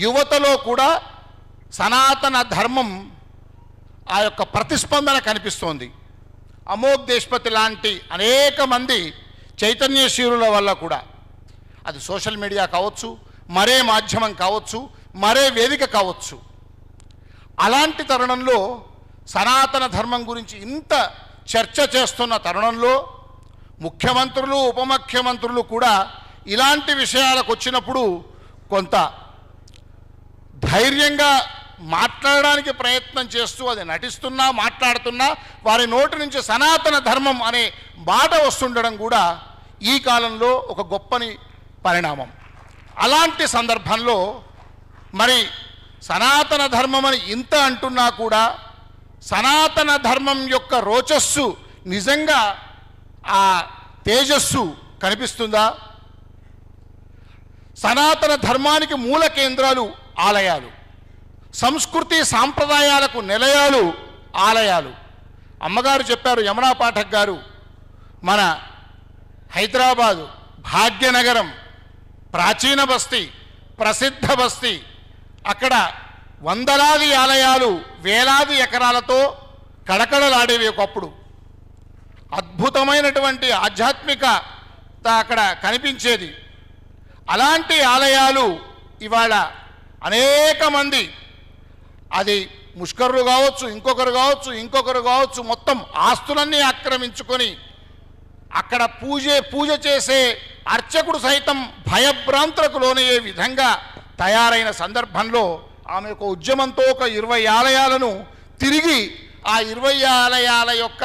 S4: యువతలో కూడా సనాతన ధర్మం ఆ యొక్క ప్రతిస్పందన కనిపిస్తోంది. అమోఘ్ దేశ్పతి లాంటి అనేక మంది చైతన్యశీలుల వల్ల కూడా, అది సోషల్ మీడియా కావచ్చు, మరే మాధ్యమం కావచ్చు, మరే వేదిక కావచ్చు, అలాంటి తరుణంలో సనాతన ధర్మం గురించి ఇంత చర్చ చేస్తున్న తరుణంలో ముఖ్యమంత్రులు, ఉప ముఖ్యమంత్రులు కూడా ఇలాంటి విషయాలకు వచ్చినప్పుడు కొంత ధైర్యంగా మాట్లాడడానికి ప్రయత్నం చేస్తూ, అది నటిస్తున్నా మాట్లాడుతున్నా వారి నోటి నుంచి సనాతన ధర్మం అనే మాట వస్తుండడం కూడా ఈ కాలంలో ఒక గొప్పని పరిణామం. అలాంటి సందర్భంలో మరి సనాతన ధర్మం అని ఇంత అంటున్నా కూడా సనాతన ధర్మం యొక్క రోచస్సు, నిజంగా ఆ తేజస్సు కనిపిస్తుందా? సనాతన ధర్మానికి మూల కేంద్రాలు ఆలయాలు, సంస్కృతి సాంప్రదాయాలకు నిలయాలు ఆలయాలు. అమ్మగారు చెప్పారు, యమునా పాఠక్ గారు, మన హైదరాబాదు భాగ్యనగరం, ప్రాచీన బస్తీ, ప్రసిద్ధ బస్తీ, అక్కడ వందలాది ఆలయాలు, వేలాది ఎకరాలతో కడకడలాడేవి ఒకప్పుడు. అద్భుతమైనటువంటి ఆధ్యాత్మికత అక్కడ కనిపించేది. అలాంటి ఆలయాలు ఇవాళ అనేక మంది, అది ముష్కరులు కావచ్చు, ఇంకొకరు కావచ్చు, మొత్తం ఆస్తులన్నీ ఆక్రమించుకొని అక్కడ పూజ చేసే అర్చకుడు సైతం భయభ్రాంతులకు లోనయ్యే విధంగా తయారైన సందర్భంలో ఆమె ఒక ఉద్యమంతో ఒక 20 ఆలయాలను తిరిగి ఆ 20 ఆలయాల యొక్క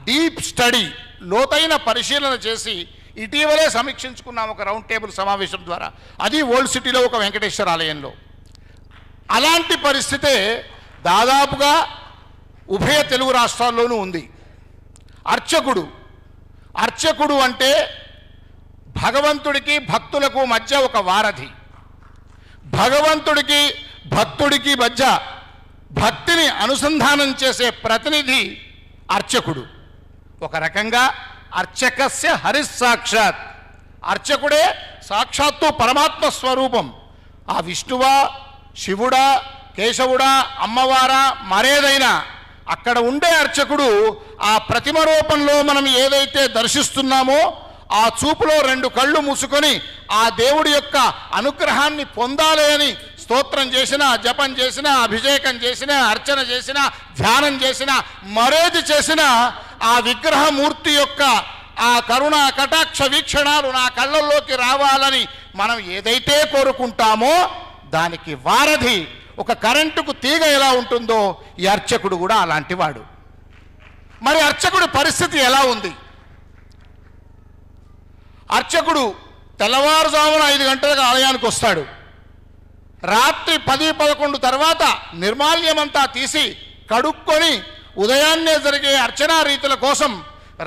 S4: డీప్ స్టడీ, లోతైన పరిశీలన చేసి ఇటీవలే సమీక్షించుకున్నాం ఒక రౌండ్ టేబుల్ సమావేశం ద్వారా. అది ఓల్డ్ సిటీలో ఒక వెంకటేశ్వర ఆలయంలో. అలాంటి పరిస్థితే దాదాపుగా ఉభయ తెలుగు రాష్ట్రాల్లోనూ ఉంది. అర్చకుడు అంటే భగవంతుడికి భక్తులకు మధ్య ఒక వారధి. భగవంతుడికి భక్తుడికి మధ్య భక్తిని అనుసంధానం చేసే ప్రతినిధి అర్చకుడు. ఒక రకంగా అర్చకస్య హరిస్సాక్షాత్, అర్చకుడే సాక్షాత్తు పరమాత్మ స్వరూపం. ఆ విష్ణువా, శివుడా, కేశవుడా, అమ్మవారా, మరేదైనా అక్కడ ఉండే అర్చకుడు ఆ ప్రతిమ రూపంలో మనం ఏదైతే దర్శిస్తున్నామో ఆ చూపులో 2 కళ్ళు మూసుకొని ఆ దేవుడి యొక్క అనుగ్రహాన్ని పొందాలి అని స్తోత్రం చేసినా, జపం చేసినా, అభిషేకం చేసినా, అర్చన చేసినా, ధ్యానం చేసినా, మరేది చేసినా ఆ విగ్రహమూర్తి యొక్క ఆ కరుణ కటాక్ష వీక్షణాలు నా కళ్ళల్లోకి రావాలని మనం ఏదైతే కోరుకుంటామో దానికి వారధి, ఒక కరెంటుకు తీగ ఎలా ఉంటుందో ఈ అర్చకుడు కూడా అలాంటి వాడు. మరి అర్చకుడి పరిస్థితి ఎలా ఉంది? అర్చకుడు తెల్లవారుజామున 5 గంటలకు ఆలయానికి వస్తాడు. రాత్రి 10-11 తర్వాత నిర్మాల్యమంతా తీసి కడుక్కొని ఉదయాన్నే జరిగే అర్చనా రీతుల కోసం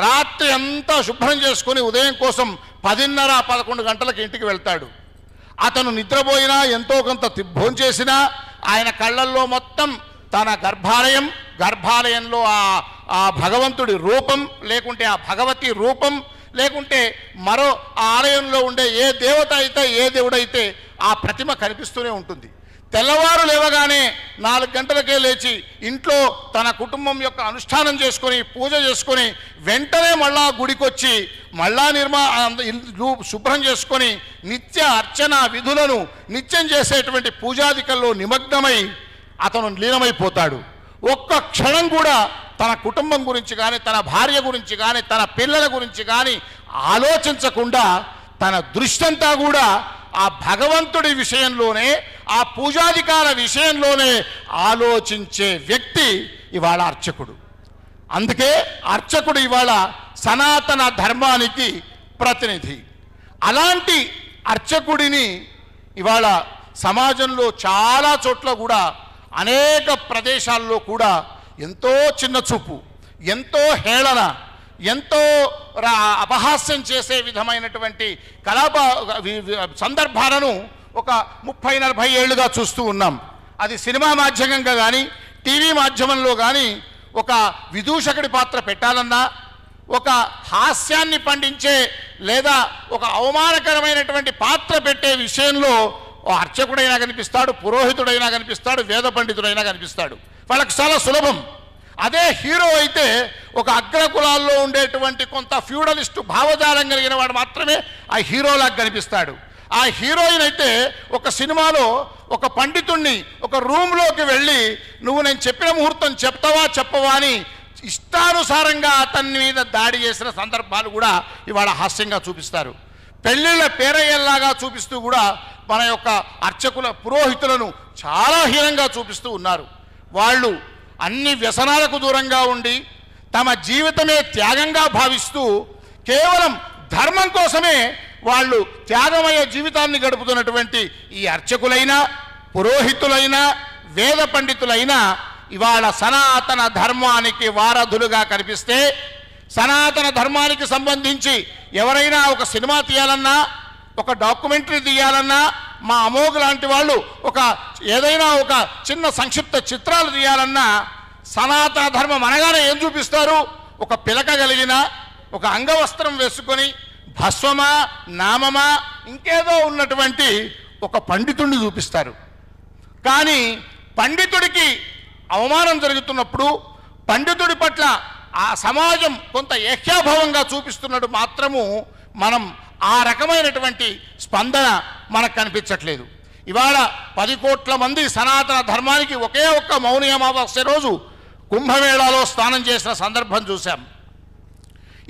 S4: రాత్రి అంతా శుభ్రం చేసుకొని ఉదయం కోసం 10:30-11 గంటలకు ఇంటికి వెళ్తాడు. అతను నిద్రపోయినా, ఎంతో కొంత భోంచేసినా ఆయన కళ్ళల్లో మొత్తం తన గర్భాలయంలో ఆ భగవంతుడి రూపం, లేకుంటే ఆ భగవతి రూపం, లేకుంటే మరో ఆ ఆలయంలో ఉండే ఏ దేవత అయితే, ఏ దేవుడైతే ఆ ప్రతిమ కనిపిస్తూనే ఉంటుంది. తెల్లవారు లేవగానే 4 గంటలకే లేచి ఇంట్లో తన కుటుంబం యొక్క అనుష్ఠానం చేసుకొని, పూజ చేసుకొని, వెంటనే మళ్ళా గుడికొచ్చి మళ్ళా ఇల్లు శుభ్రం చేసుకొని నిత్య అర్చన విధులను నిత్యం చేసేటువంటి పూజాదికల్లో నిమగ్నమై అతను లీనమైపోతాడు. ఒక్క క్షణం కూడా తన కుటుంబం గురించి కానీ, తన భార్య గురించి కానీ, తన పిల్లల గురించి కానీ ఆలోచించకుండా తన దృష్టంతా కూడా ఆ భగవంతుడి విషయంలోనే, ఆ పూజాధికార విషయంలోనే ఆలోచించే వ్యక్తి ఇవాళ అర్చకుడు. అందుకే అర్చకుడు ఇవాళ సనాతన ధర్మానికి ప్రతినిధి. అలాంటి అర్చకుడిని ఇవాళ సమాజంలో చాలా చోట్ల కూడా అనేక ప్రదేశాల్లో కూడా ఎంతో చిన్న చూపు, ఎంతో హేళన, ఎంతో అపహాస్యం చేసే విధమైనటువంటి సందర్భాలను ఒక 30-40 ఏళ్ళుగా చూస్తూ ఉన్నాం. అది సినిమా మాధ్యమంగా కానీ టీవీ మాధ్యమంలో కానీ ఒక విదూషకుడి పాత్ర పెట్టాలన్నా, ఒక హాస్యాన్ని పండించే లేదా ఒక అవమానకరమైనటువంటి పాత్ర పెట్టే విషయంలో అర్చకుడైనా కనిపిస్తాడు, పురోహితుడైనా కనిపిస్తాడు, వేద పండితుడైనా కనిపిస్తాడు. వాళ్ళకి చాలా సులభం. అదే హీరో అయితే ఒక అగ్రకులాల్లో ఉండేటువంటి కొంత ఫ్యూడలిస్టు భావజాలం కలిగిన వాడు మాత్రమే ఆ హీరోలాగా కనిపిస్తాడు. ఆ హీరోయిన్ అయితే ఒక సినిమాలో ఒక పండితుణ్ణి ఒక రూమ్లోకి వెళ్ళి నువ్వు నేను చెప్పిన ముహూర్తం చెప్తావా చెప్పవా అని ఇష్టానుసారంగా అతని మీద దాడి చేసిన సందర్భాలు కూడా ఇవాళ హాస్యంగా చూపిస్తారు. పెళ్ళిళ్ళ పేరయ్యేలాగా చూపిస్తూ కూడా మన యొక్క అర్చకుల పురోహితులను చాలా హీనంగా చూపిస్తూ ఉన్నారు. వాళ్ళు అన్ని వ్యసనాలకు దూరంగా ఉండి తమ జీవితమే త్యాగంగా భావిస్తూ కేవలం ధర్మం కోసమే వాళ్ళు త్యాగమయ జీవితాన్ని గడుపుతున్నటువంటి ఈ అర్చకులైనా పురోహితులైనా వేద పండితులైనా ఇవాళ సనాతన ధర్మానికి వారధులుగా కనిపిస్తే, సనాతన ధర్మానికి సంబంధించి ఎవరైనా ఒక సినిమా తీయాలన్నా, ఒక డాక్యుమెంటరీ తీయాలన్నా, మా అమోఘ లాంటి వాళ్ళు ఏదైనా ఒక చిన్న సంక్షిప్త చిత్రాలు తీయాలన్నా సనాతన ధర్మం అనగానే ఏం చూపిస్తారు? ఒక పిలక కలిగిన ఒక అంగవస్త్రం వేసుకొని భస్వమా నామమా ఇంకేదో ఉన్నటువంటి ఒక పండితుడిని చూపిస్తారు. కానీ పండితుడికి అవమానం జరుగుతున్నప్పుడు, పండితుడి పట్ల ఆ సమాజం కొంత ఏక్యాభావంగా చూపిస్తున్నట్టు మాత్రము మనం ఆ రకమైనటువంటి స్పందన మనకు కనిపించట్లేదు. ఇవాళ 10 కోట్ల మంది సనాతన ధర్మానికి ఒకే ఒక్క మౌని అమావాస్య రోజు కుంభమేళాలో స్నానం చేసిన సందర్భం చూశాం.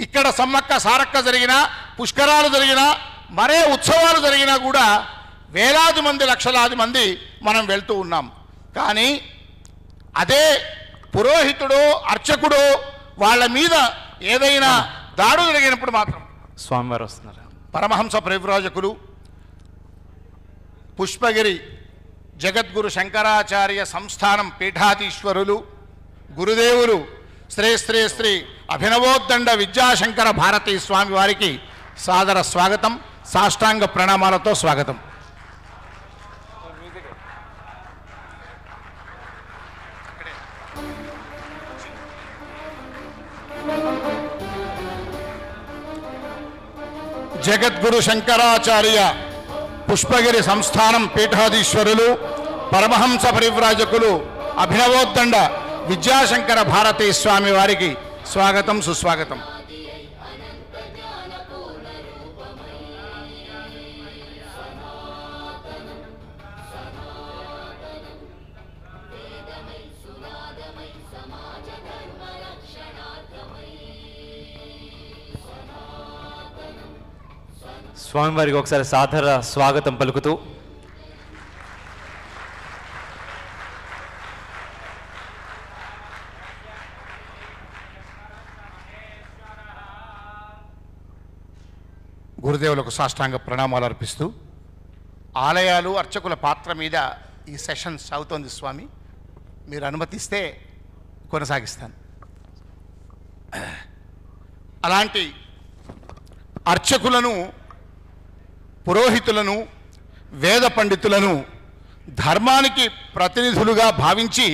S4: ఇక్కడ సమ్మక్క సారక్క జరిగినా, పుష్కరాలు జరిగినా, మరే ఉత్సవాలు జరిగినా కూడా వేలాది మంది లక్షలాది మంది మనం వెళ్తూ ఉన్నాం. కానీ అదే పురోహితుడో అర్చకుడో వాళ్ళ మీద ఏదైనా దాడు జరిగినప్పుడు మాత్రం
S2: స్వామివారు వస్తున్నారు.
S4: పరమహంస పరివ్రాజకులు పుష్పగిరి జగద్గురు శంకరాచార్య సంస్థానం పీఠాధీశ్వరులు గురుదేవులు శ్రీ శ్రీ శ్రీ అభినవోద్దండ విద్యాశంకర భారతీ స్వామి వారికి సాదర స్వాగతం, సాష్టాంగ ప్రణామాలతో స్వాగతం. జగద్గురు శంకరాచార్య పుష్పగిరి సంస్థానం పీఠాధీశ్వరులు పరమహంస పరివ్రాజకులు అభినవోద్దండ విద్యాశంకర భారతీ స్వామి వారికి స్వాగతం, సుస్వాగతం.
S2: స్వామివారికి ఒకసారి సాదర స్వాగతం పలుకుతూ
S4: గురుదేవులకు సాష్టాంగ ప్రణామాలు అర్పిస్తూ ఆలయాలు అర్చకుల పాత్ర మీద ఈ సెషన్ సాగుతోంది. స్వామి మీరు అనుమతిస్తే కొనసాగిస్తాను. అలాంటి అర్చకులను, పురోహితులను, వేద పండితులను ధర్మానికి ప్రతినిధులుగా భావించి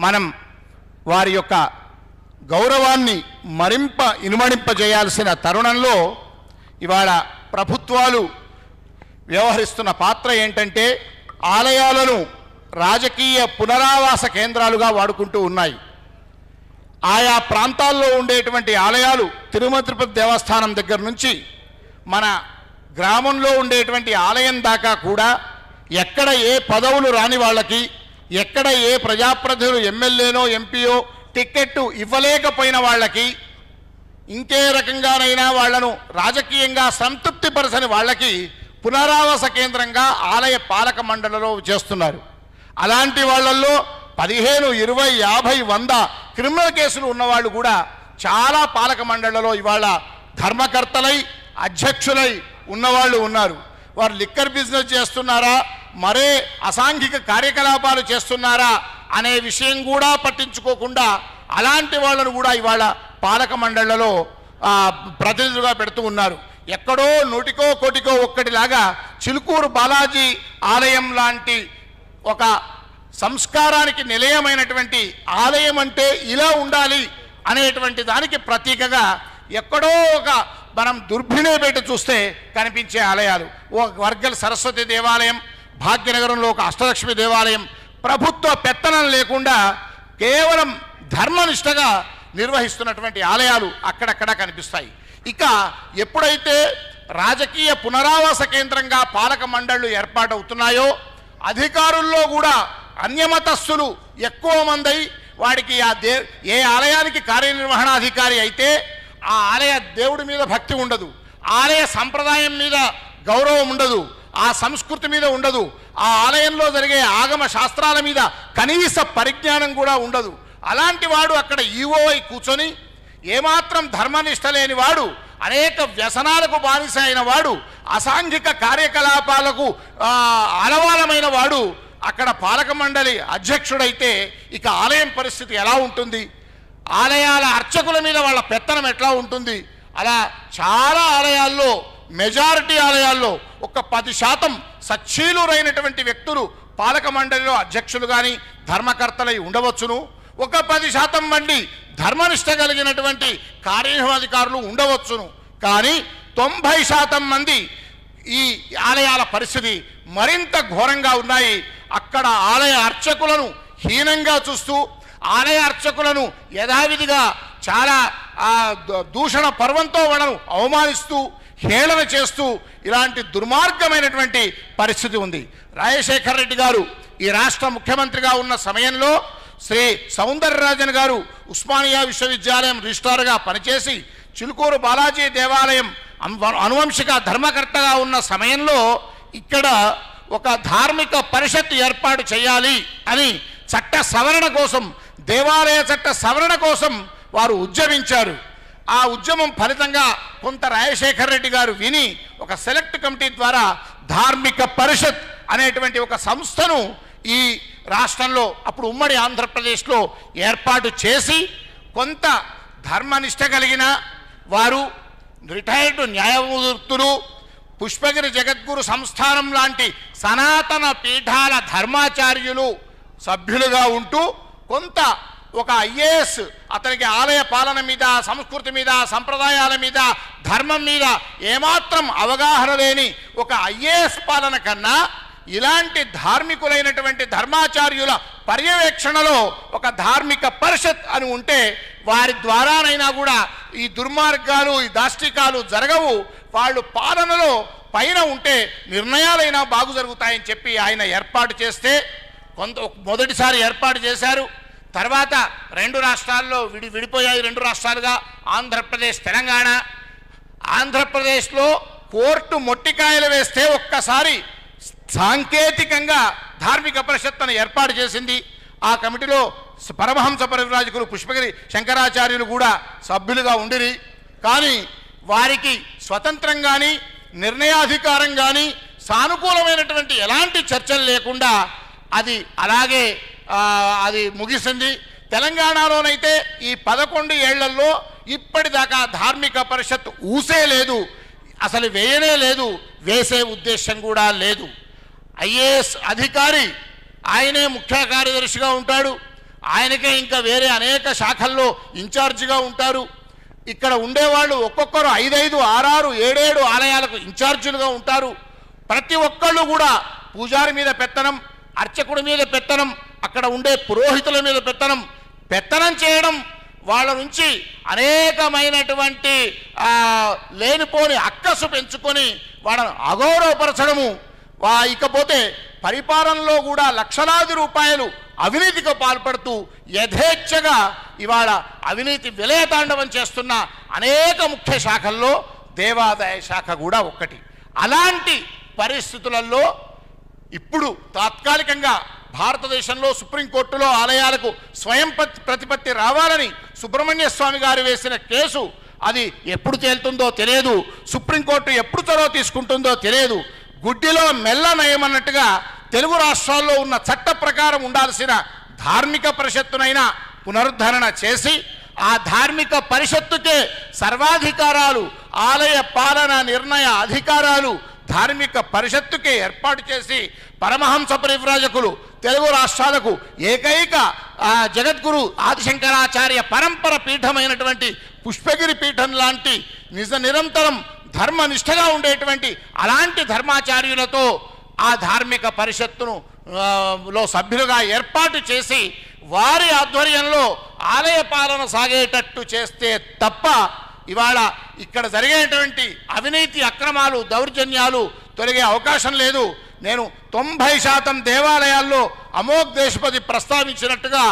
S4: మనం వారి యొక్క గౌరవాన్ని ఇనుమడింపజేయాల్సిన తరుణంలో ఇవాళ ప్రభుత్వాలు వ్యవహరిస్తున్న పాత్ర ఏంటంటే ఆలయాలను రాజకీయ పునరావాస కేంద్రాలుగా వాడుకుంటూ ఉన్నాయి. ఆయా ప్రాంతాల్లో ఉండేటువంటి ఆలయాలు తిరుమల తిరుపతి దేవస్థానం దగ్గర నుంచి మన గ్రామంలో ఉండేటువంటి ఆలయం దాకా కూడా ఎక్కడ ఏ పదవులు రాని వాళ్ళకి, ఎక్కడ ఏ ప్రజాప్రతినిధులు ఎమ్మెల్యేనో ఎంపీయో టికెట్టు ఇవ్వలేకపోయిన వాళ్ళకి, ఇంకే రకంగానైనా వాళ్లను రాజకీయంగా సంతృప్తిపరచని వాళ్ళకి పునరావాస కేంద్రంగా ఆలయ పాలక మండలిలో చేస్తున్నారు. అలాంటి వాళ్ళల్లో 15, 20, 50, 100 క్రిమినల్ కేసులు ఉన్నవాళ్ళు కూడా చాలా పాలక మండలిలో ఇవాళ ధర్మకర్తలై అధ్యక్షులై ఉన్నవాళ్ళు ఉన్నారు. వారు లిక్కర్ బిజినెస్ చేస్తున్నారా, మరే అసాంఘిక కార్యకలాపాలు చేస్తున్నారా అనే విషయం కూడా పట్టించుకోకుండా అలాంటి వాళ్ళను కూడా ఇవాళ పాలక మండళ్లలో ప్రతినిధులుగా పెడుతూ ఉన్నారు. ఎక్కడో నూటికో కోటికో ఒక్కటిలాగా చిలుకూరు బాలాజీ ఆలయం లాంటి ఒక సంస్కారానికి నిలయమైనటువంటి ఆలయం అంటే ఇలా ఉండాలి అనేటువంటి దానికి ప్రతీకగా ఎక్కడో ఒక మనం దుర్భిణేపేట చూస్తే కనిపించే ఆలయాలు, ఓ వర్గల్ సరస్వతి దేవాలయం, భాగ్యనగరంలో ఒక అష్టలక్ష్మి దేవాలయం ప్రభుత్వ పెత్తనం లేకుండా కేవలం ధర్మనిష్టగా నిర్వహిస్తున్నటువంటి ఆలయాలు అక్కడక్కడ కనిపిస్తాయి. ఇక ఎప్పుడైతే రాజకీయ పునరావాస కేంద్రంగా పాలక మండళ్లు ఏర్పాటవుతున్నాయో అధికారుల్లో కూడా అన్యమతస్థులు ఎక్కువ మంది వాడికి ఏ ఆలయానికి కార్యనిర్వహణాధికారి అయితే ఆ ఆలయ దేవుడి మీద భక్తి ఉండదు, ఆలయ సంప్రదాయం మీద గౌరవం ఉండదు, ఆ సంస్కృతి మీద ఉండదు, ఆ ఆలయంలో జరిగే ఆగమ శాస్త్రాల మీద కనీస పరిజ్ఞానం కూడా ఉండదు. అలాంటి వాడు అక్కడ ఈవోఐ కూర్చొని ఏమాత్రం ధర్మనిష్ట లేని వాడు, అనేక వ్యసనాలకు బానిస అయిన వాడు, అసాంఘిక కార్యకలాపాలకు అలవాలమైన వాడు అక్కడ పాలక మండలి అధ్యక్షుడైతే ఇక ఆలయం పరిస్థితి ఎలా ఉంటుంది? ఆలయాల అర్చకుల మీద వాళ్ళ పెత్తనం ఎట్లా ఉంటుంది? అలా చాలా ఆలయాల్లో, మెజారిటీ ఆలయాల్లో ఒక 10% సచ్చీలురైనటువంటి వ్యక్తులు పాలక మండలిలో అధ్యక్షులు కానీ ధర్మకర్తలై ఉండవచ్చును. ఒక 10% మంది ధర్మనిష్ట కలిగినటువంటి కార్యనిర్వహణాధికారులు ఉండవచ్చును. కానీ 90% మంది ఈ ఆలయాల పరిస్థితి మరింత ఘోరంగా ఉన్నాయి. అక్కడ ఆలయ అర్చకులను హీనంగా చూస్తూ, ఆలయ అర్చకులను యథావిధిగా చాలా దూషణ పర్వంతో వాళ్ళను అవమానిస్తూ, హేళన చేస్తూ ఇలాంటి దుర్మార్గమైనటువంటి పరిస్థితి ఉంది. రాజశేఖర రెడ్డి గారు ఈ రాష్ట్ర ముఖ్యమంత్రిగా ఉన్న సమయంలో శ్రీ సౌందరరాజన్ గారు ఉస్మానియా విశ్వవిద్యాలయం రిజిస్ట్రార్గా పనిచేసి చిలుకూరు బాలాజీ దేవాలయం అనువంశిక ధర్మకర్తగా ఉన్న సమయంలో ఇక్కడ ఒక ధార్మిక పరిషత్ ఏర్పాటు చేయాలి అని చట్ట సవరణ కోసం, దేవాలయ చట్ట సవరణ కోసం వారు ఉద్యమించారు. ఆ ఉద్యమం ఫలితంగా కొంత రాజశేఖర రెడ్డి గారు విని ఒక సెలెక్ట్ కమిటీ ద్వారా ధార్మిక పరిషత్ అనేటువంటి ఒక సంస్థను ఈ రాష్ట్రంలో, అప్పుడు ఉమ్మడి ఆంధ్రప్రదేశ్లో ఏర్పాటు చేసి కొంత ధర్మనిష్ట కలిగిన వారు, రిటైర్డ్ న్యాయమూర్తులు, పుష్పగిరి జగద్గురు సంస్థానం లాంటి సనాతన పీఠాల ధర్మాచార్యులు సభ్యులుగా ఉంటూ కొంత ఒక ఐఏఎస్ అతనికి ఆలయ పాలన మీద, సంస్కృతి మీద, సంప్రదాయాల మీద, ధర్మం మీద ఏమాత్రం అవగాహన లేని ఒక ఐఏఎస్ పాలన కన్నా ఇలాంటి ధార్మికులైనటువంటి ధర్మాచార్యుల పర్యవేక్షణలో ఒక ధార్మిక పరిషత్ అని ఉంటే వారి ద్వారానైనా కూడా ఈ దుర్మార్గాలు, ఈ దాష్టికాలు జరగవు. వాళ్ళు పాలనలో పైన ఉంటే నిర్ణయాలైనా బాగు జరుగుతాయని చెప్పి ఆయన ఏర్పాటు చేస్తే మొదటిసారి ఏర్పాటు చేశారు. తర్వాత 2 రాష్ట్రాల్లో విడిపోయాయి, 2 రాష్ట్రాలుగా ఆంధ్రప్రదేశ్, తెలంగాణ. ఆంధ్రప్రదేశ్లో కోర్టు మొట్టికాయలు వేస్తే ఒక్కసారి సాంకేతికంగా ధార్మిక పరిషత్తును ఏర్పాటు చేసింది. ఆ కమిటీలో పరమహంస పరివ్రాజకులు పుష్పగిరి శంకరాచార్యులు కూడా సభ్యులుగా ఉండిరి. కానీ వారికి స్వతంత్రం కానీ, నిర్ణయాధికారం కానీ, సానుకూలమైనటువంటి ఎలాంటి చర్చలు లేకుండా అది అలాగే అది ముగిసింది. తెలంగాణలోనైతే ఈ 11 ఏళ్లలో ఇప్పటిదాకా ధార్మిక పరిషత్ ఊసే లేదు, అసలు వేయనే లేదు, వేసే ఉద్దేశం కూడా లేదు. ఐఏఎస్ అధికారి ఆయనే ముఖ్య కార్యదర్శిగా ఉంటాడు, ఆయనకే ఇంకా వేరే అనేక శాఖల్లో ఇన్ఛార్జిగా ఉంటారు. ఇక్కడ ఉండేవాళ్ళు ఒక్కొక్కరు 5, 6, 7 ఆలయాలకు ఇన్ఛార్జీలుగా ఉంటారు. ప్రతి ఒక్కళ్ళు కూడా పూజారి మీద పెత్తనం, అర్చకుడి మీద పెత్తనం, అక్కడ ఉండే పురోహితుల మీద పెత్తనం చేయడం, వాళ్ళ నుంచి అనేకమైనటువంటి లేనిపోని అక్కసు పెంచుకొని వాళ్ళను అగౌరవపరచడము. ఇకపోతే పరిపాలనలో కూడా లక్షలాది రూపాయలు అవినీతికి పాల్పడుతూ యథేచ్ఛగా ఇవాళ అవినీతి విలయతాండవం చేస్తున్న అనేక ముఖ్య శాఖల్లో దేవాదాయ శాఖ కూడా ఒక్కటి. అలాంటి పరిస్థితులలో ఇప్పుడు తాత్కాలికంగా భారతదేశంలో సుప్రీంకోర్టులో ఆలయాలకు స్వయం ప్రతిపత్తి రావాలని సుబ్రహ్మణ్య స్వామి గారు వేసిన కేసు అది ఎప్పుడు తేలుతుందో తెలియదు, సుప్రీంకోర్టు ఎప్పుడు చొరవ తీసుకుంటుందో తెలియదు. గుడ్డిలో మెల్ల నయమన్నట్టుగా తెలుగు రాష్ట్రాల్లో ఉన్న చట్ట ప్రకారం ఉండాల్సిన ధార్మిక పరిషత్తునైనా పునరుద్ధరణ చేసి ఆ ధార్మిక పరిషత్తుకే సర్వాధికారాలు, ఆలయ పాలన నిర్ణయ అధికారాలు ధార్మిక పరిషత్తుకే ఏర్పాటు చేసి పరమహంస పరివ్రాజకులు తెలుగు రాష్ట్రాలకు ఏకైక జగద్గురు ఆదిశంకరాచార్య పరంపర పీఠమైనటువంటి పుష్పగిరి పీఠం లాంటి నిరంతరం ధర్మనిష్టగా ఉండేటువంటి అలాంటి ధర్మాచార్యులతో ఆ ధార్మిక పరిషత్తును లో సభ్యులుగా ఏర్పాటు చేసి వారి ఆధ్వర్యంలో ఆలయ పాలన సాగేటట్టు చేస్తే తప్ప ఇవాళ ఇక్కడ జరిగేటువంటి అవినీతి అక్రమాలు దౌర్జన్యాలు తొలగే అవకాశం లేదు. నేను 90% దేవాలయాల్లో అమోఘ్ దేశపతి ప్రస్తావించినట్టుగా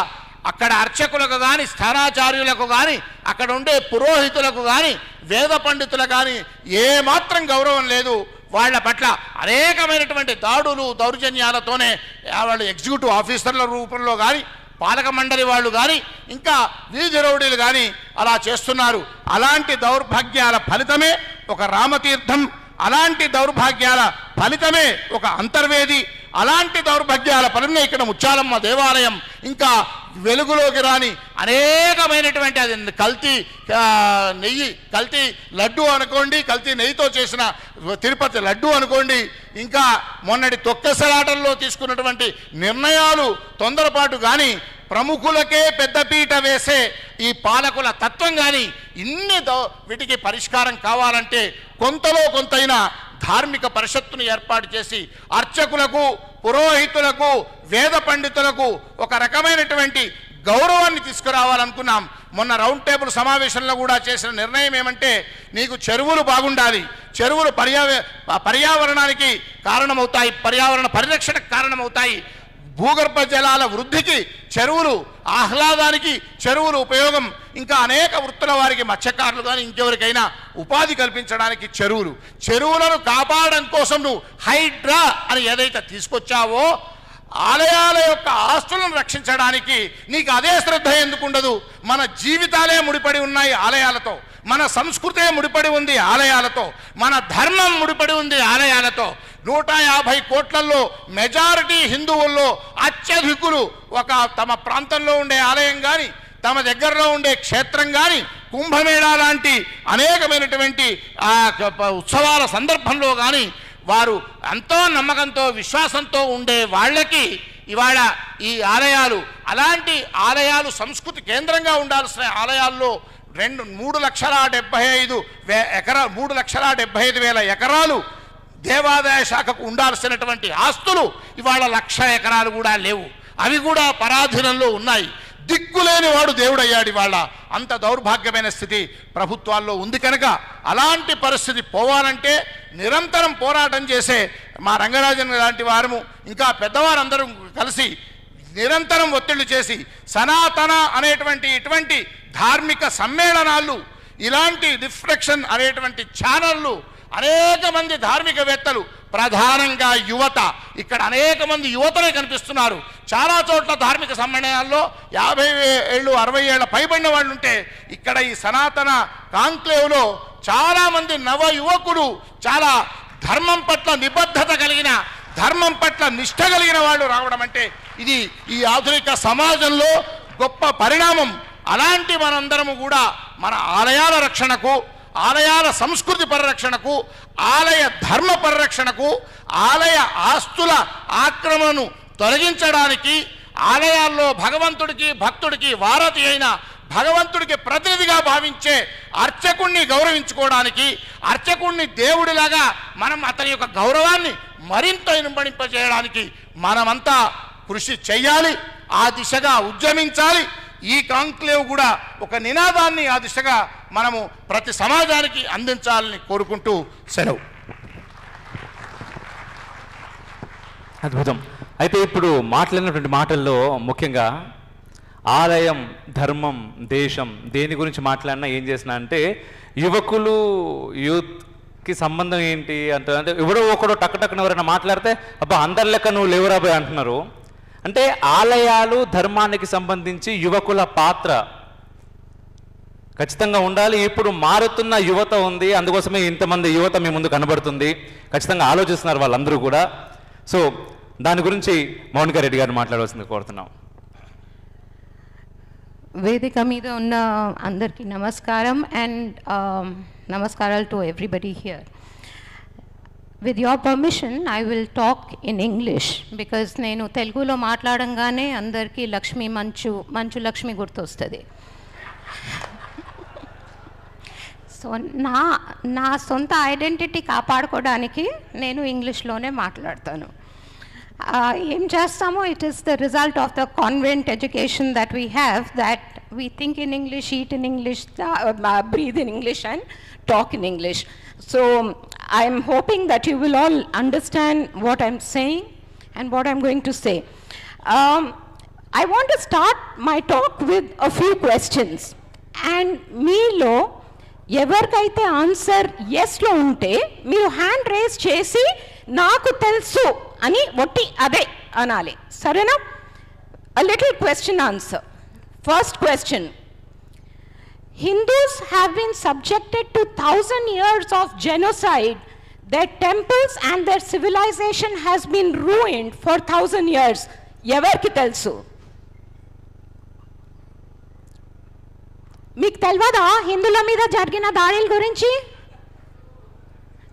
S4: అక్కడ అర్చకులకు కానీ స్థానాచార్యులకు కానీ అక్కడ ఉండే పురోహితులకు కానీ వేద పండితులకు కానీ ఏమాత్రం గౌరవం లేదు. వాళ్ళ పట్ల అనేకమైనటువంటి దాడులు దౌర్జన్యాలతోనే వాళ్ళు ఎగ్జిక్యూటివ్ ఆఫీసర్ల రూపంలో కానీ పాలక మండలి వాళ్ళు కానీ ఇంకా వీధి రౌడీలు కానీ అలా చేస్తున్నారు. అలాంటి దౌర్భాగ్యాల ఫలితమే ఒక రామతీర్థం, అలాంటి దౌర్భాగ్యాల ఫలితమే ఒక అంతర్వేది, అలాంటి దౌర్భాగ్యాల ఫలితమే ఇక్కడ ముత్యాలమ్మ దేవాలయం ఇంకా వెలుగులోకి రాని అనేకమైనటువంటి అది కల్తీ నెయ్యి, కల్తీ లడ్డు అనుకోండి, కల్తీ నెయ్యితో చేసిన తిరుపతి లడ్డు అనుకోండి, ఇంకా మొన్నటి తొక్కసలాటల్లో తీసుకున్నటువంటి నిర్ణయాలు తొందరపాటు కానీ ప్రముఖులకే పెద్దపీట వేసే ఈ పాలకుల తత్వం కానీ ఇన్ని వీటికి పరిష్కారం కావాలంటే కొంతలో కొంతైనా ధార్మిక పరిషత్తును ఏర్పాటు చేసి అర్చకులకు పురోహితులకు వేద పండితులకు ఒక రకమైనటువంటి గౌరవాన్ని తీసుకురావాలనుకున్నాం. మొన్న రౌండ్ టేబుల్ సమావేశంలో కూడా చేసిన నిర్ణయం ఏమంటే నీకు చెరువులు బాగుండాలి, చెరువులు పర్యావరణానికి కారణమవుతాయి, పర్యావరణ పరిరక్షణకు కారణమవుతాయి, భూగర్భ జలాల వృద్ధికి చెరువులు, ఆహ్లాదానికి చెరువులు ఉపయోగం, ఇంకా అనేక వృత్తుల వారికి మత్స్యకారులు కానీ ఇంకెవరికైనా ఉపాధి కల్పించడానికి చెరువులను కాపాడడం కోసం నువ్వు హైడ్రా అని ఏదైతే తీసుకొచ్చావో ఆలయాల యొక్క ఆస్తులను రక్షించడానికి నీకు అదే శ్రద్ధ ఎందుకుండదు? మన జీవితాలే ముడిపడి ఉన్నాయి ఆలయాలతో, మన సంస్కృతే ముడిపడి ఉంది ఆలయాలతో, మన ధర్మం ముడిపడి ఉంది ఆలయాలతో. 150 కోట్లలో మెజారిటీ హిందువుల్లో అత్యధికులు ఒక తమ ప్రాంతంలో ఉండే ఆలయం కానీ తమ దగ్గరలో ఉండే క్షేత్రం కానీ కుంభమేళా లాంటి అనేకమైనటువంటి ఉత్సవాల సందర్భంలో కానీ వారు ఎంతో నమ్మకంతో విశ్వాసంతో ఉండే వాళ్ళకి ఇవాళ ఈ ఆలయాలు, అలాంటి ఆలయాలు సంస్కృతి కేంద్రంగా ఉండాల్సిన ఆలయాల్లో 3,75,000 ఎకరాలు దేవాదాయ శాఖకు ఉండాల్సినటువంటి ఆస్తులు ఇవాళ 1,00,000 ఎకరాలు కూడా లేవు, అవి కూడా పరాధీనంలో ఉన్నాయి. దిక్కులేని వాడు దేవుడయ్యాడు ఇవాళ. అంత దౌర్భాగ్యమైన స్థితి ప్రభుత్వాల్లో ఉంది కనుక అలాంటి పరిస్థితి పోవాలంటే నిరంతరం పోరాటం చేసే మా రంగరాజన్ లాంటి వారము ఇంకా పెద్దవారందరూ కలిసి నిరంతరం ఒత్తిళ్లు చేసి సనాతన అనేటువంటి ఇటువంటి ధార్మిక సమ్మేళనాలు, ఇలాంటి రిఫ్లెక్షన్ అనేటువంటి ఛానళ్ళు, అనేక మంది ధార్మికవేత్తలు, ప్రధానంగా యువత, ఇక్కడ అనేక మంది యువతనే కనిపిస్తున్నారు. చాలా చోట్ల ధార్మిక సమ్మేళనాల్లో 50 ఏళ్ళు 60 ఏళ్ళ పైబడిన వాళ్ళు ఉంటే ఇక్కడ ఈ సనాతన కాంక్లేవ్లో చాలామంది నవ యువకులు చాలా ధర్మం పట్ల నిబద్ధత కలిగిన, ధర్మం పట్ల నిష్ఠ కలిగిన వాళ్ళు రావడం అంటే ఇది ఈ ఆధునిక సమాజంలో గొప్ప పరిణామం. అలాంటి మనందరము కూడా మన ఆలయాల రక్షణకు, ఆలయాల సంస్కృతి పరిరక్షణకు, ఆలయ ధర్మ పరిరక్షణకు, ఆలయ ఆస్తుల ఆక్రమణను తొలగించడానికి, ఆలయాల్లో భగవంతుడికి భక్తుడికి వారధి అయిన భగవంతుడికి ప్రతినిధిగా భావించే అర్చకుణ్ణి గౌరవించుకోవడానికి, అర్చకుణ్ణి దేవుడిలాగా మనం అతని యొక్క గౌరవాన్ని మరింత ఇనుంబడింపజేయడానికి మనమంతా కృషి చేయాలి, ఆ దిశగా ఉద్యమించాలి. ఈ కాంక్లేవ్ కూడా ఒక నినాదాన్ని ఆ దిశగా మనము ప్రతి సమాజానికి అందించాలని కోరుకుంటూ సెలవు.
S2: అద్భుతం. అయితే ఇప్పుడు మాట్లాడినటువంటి మాటల్లో ముఖ్యంగా ఆలయం, ధర్మం, దేశం దేని గురించి మాట్లాడినా ఏం చేసినా అంటే యూత్ కి సంబంధం ఏంటి అంటే ఎవరో ఒకడు టక్కున ఎవరైనా మాట్లాడితే అబ్బా అందరి లెక్క నువ్వు లేవురాబోయ్ అంటున్నారు. అంటే ఆలయాలు ధర్మానికి సంబంధించి యువకుల పాత్ర ఖచ్చితంగా ఉండాలి. ఇప్పుడు మారుతున్న యువత ఉంది, అందుకోసమే ఇంతమంది యువత మీ ముందు కనబడుతుంది. ఖచ్చితంగా ఆలోచిస్తున్నారు వాళ్ళందరూ కూడా. సో దాని గురించి మౌనికా రెడ్డి గారిని మాట్లాడవలసింది కోరుతున్నాం.
S5: వేదిక మీద ఉన్న అందరికీ నమస్కారం అండ్ నమస్కారాలు to everybody here. With your permission I will talk in English because నేను తెలుగులో మాట్లాడంగానే అందరికీ మంచు లక్ష్మి గుర్తొస్తుంది. సో నా సొంత ఐడెంటిటీ కాపాడుకోవడానికి నేను ఇంగ్లీష్లోనే మాట్లాడతాను. ఏం చేస్తామో it is the result of the convent education that we have, that we think in English, eat in English, breathe in English and talk in English. So I'm hoping that you will all understand what I'm saying and what I'm going to say. I want to start my talk with a few questions. And మీలో ఎవరికైతే answer ఎస్లో ఉంటే మీరు hand race చేసి నాకు తెలుసు అని ఒట్టి అదే అనాలి, సరేనా? A little question answer. First question. Hindus have been subjected to 1,000 years of genocide. Their temples and their civilization has been ruined for 1,000 years. ఎవరికి తెలుసు? మీకు తెలియదా హిందువుల మీద జరిగిన దాడుల గురించి?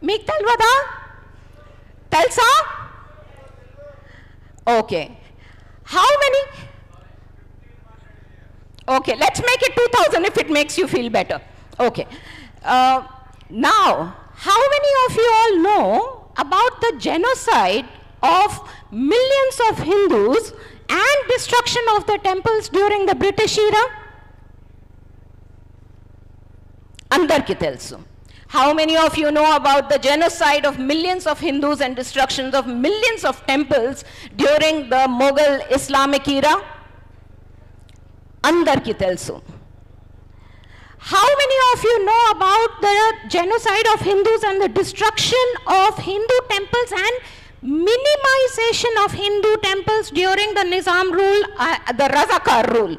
S5: మీకు తెలియదా? తెలుసా? Okay. How many? Okay, let's make it 2,000 if it makes you feel better. Okay. Now, how many of you all know about the genocide of millions of Hindus and destruction of the temples during the British era? Andarki telsu. How many of you know about the genocide of millions of Hindus and destructions of millions of temples during the Mughal Islamic era? Andarki telsu. How many of you know about the genocide of Hindus and the destruction of Hindu temples and minimization of Hindu temples during the Nizam rule, the Razakar rule?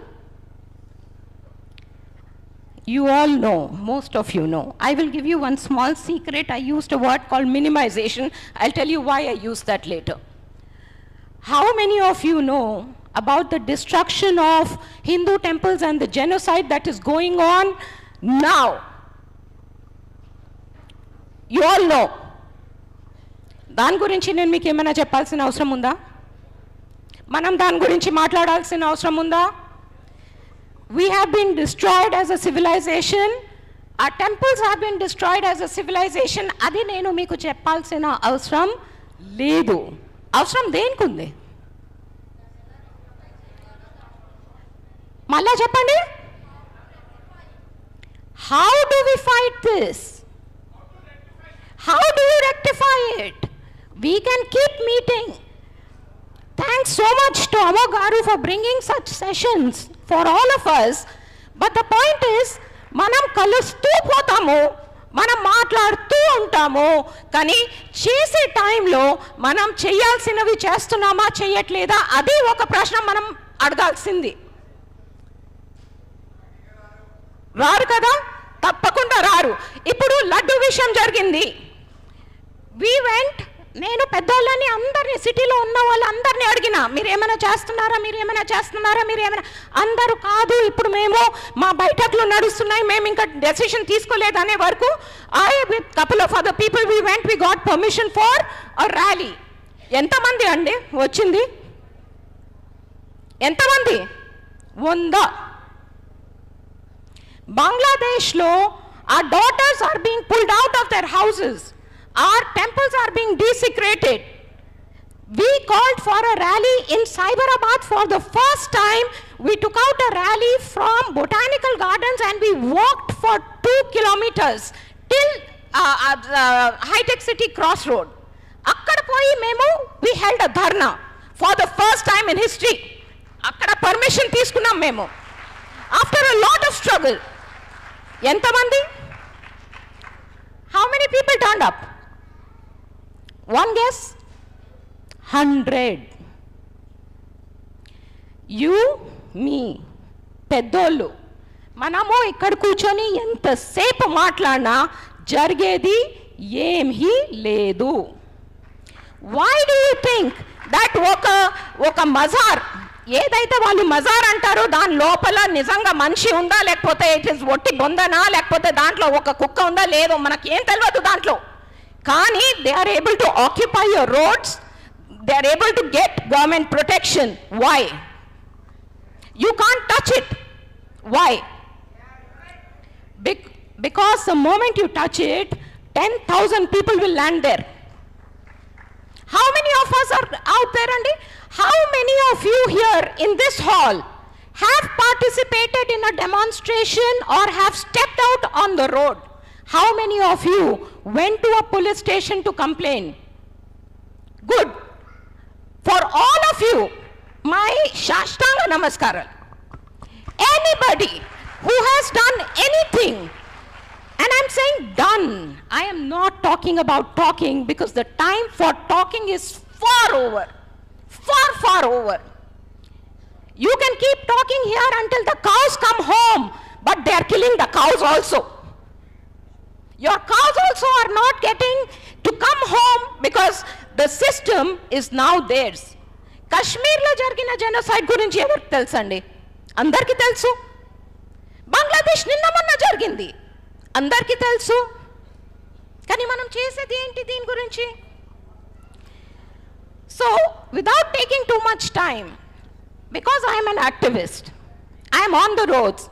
S5: You all know, most of you know. I will give you one small secret. I used a word called minimization. I'll tell you why I used that later. How many of you know about the destruction of Hindu temples and the genocide that is going on now? You all know. దాని గురించి నేను మీకు ఏమైనా చెప్పాల్సిన అవసరం ఉందా? మనం దాని గురించి మాట్లాడాల్సిన అవసరం ఉందా? We have been destroyed as a civilization. Our temples have been destroyed as a civilization. అది నేను మీకు చెప్పాల్సిన అవసరం లేదు. అవసరం దేనికి ఉంది? మళ్ళా చెప్పండి. How do we fight this? How do you rectify it? We can keep meeting. Thanks so much to Amar Garu for bringing such sessions for all of us. But the point is, మనం కలుస్తూ పోతాము, మనం మాట్లాడుతూ ఉంటాము, కానీ చేసే టైంలో మనం చేయాల్సినవి చేస్తున్నామా చేయట్లేదా అది ఒక ప్రశ్న మనం అడగాల్సింది. రారు కదా, తప్పకుండా రారు. ఇప్పుడు లడ్డు విషయం జరిగింది. నేను పెద్దోళ్ళని అందరినీ సిటీలో ఉన్న వాళ్ళందరినీ అడిగినా మీరేమైనా చేస్తున్నారా, మీరేమైనా చేస్తున్నారా, మీరేమైనా, అందరూ కాదు ఇప్పుడు మేము మా బయటకులు నడుస్తున్నాయి, మేము ఇంకా డెసిషన్ తీసుకోలేదు అనే వరకు I with couple of other people we got permission for a rally. ఎంతమంది అండి వచ్చింది? ఎంతమంది? 100. బంగ్లాదేశ్లో our daughters are being pulled out of their houses. Our temples are being desecrated. We called for a rally in Cyberabad for the first time. We took out a rally from Botanical Gardens and we walked for 2 kilometers till High-Tech City Crossroad. Akkada poyi memu we held a dharna for the first time in history. Akkada permission teeskunnam memu after a lot of struggle. Entamandi? How many many people turned up? One guess? 100. You, me, పెద్దోళ్ళు మనము ఇక్కడ కూర్చొని ఎంతసేపు మాట్లాడినా జరిగేది ఏమీ లేదు. Why do you think that ఒక మజార్, ఏదైతే వాళ్ళు మజార్ అంటారో దాని లోపల నిజంగా మనిషి ఉందా, లేకపోతే ఇట్ ఇస్ ఒట్టి బొందనా, లేకపోతే దాంట్లో ఒక కుక్క ఉందా లేదో మనకి ఏం తెలియదు దాంట్లో. కానీ they are able to occupy your roads, they are able to get government protection. Why? You can't touch it. Why? Because the moment you touch it, 10,000 people will land there. How many of us are out there, Andy? How many of you here in this hall have participated in a demonstration or have stepped out on the road? How many of you went to a police station to complain? Good. For all of you, my Shashtanga Namaskaram. Anybody who has done anything, and I'm saying done, I am not talking about talking, because the time for talking is far over. Far over. You can keep talking here until the cows come home, but they are killing the cows also. Your cows also are not getting to come home because the system is now theirs. Kashmir lo jargina genocide gurinchi evarku telusandi? Andarki telusu. Bangladesh ninna monna jargindi, అందరికీ తెలుసు. కానీ మనం చేసేది ఏంటి దీని గురించి? So without taking too much time, because I'm an activist, I'm on the roads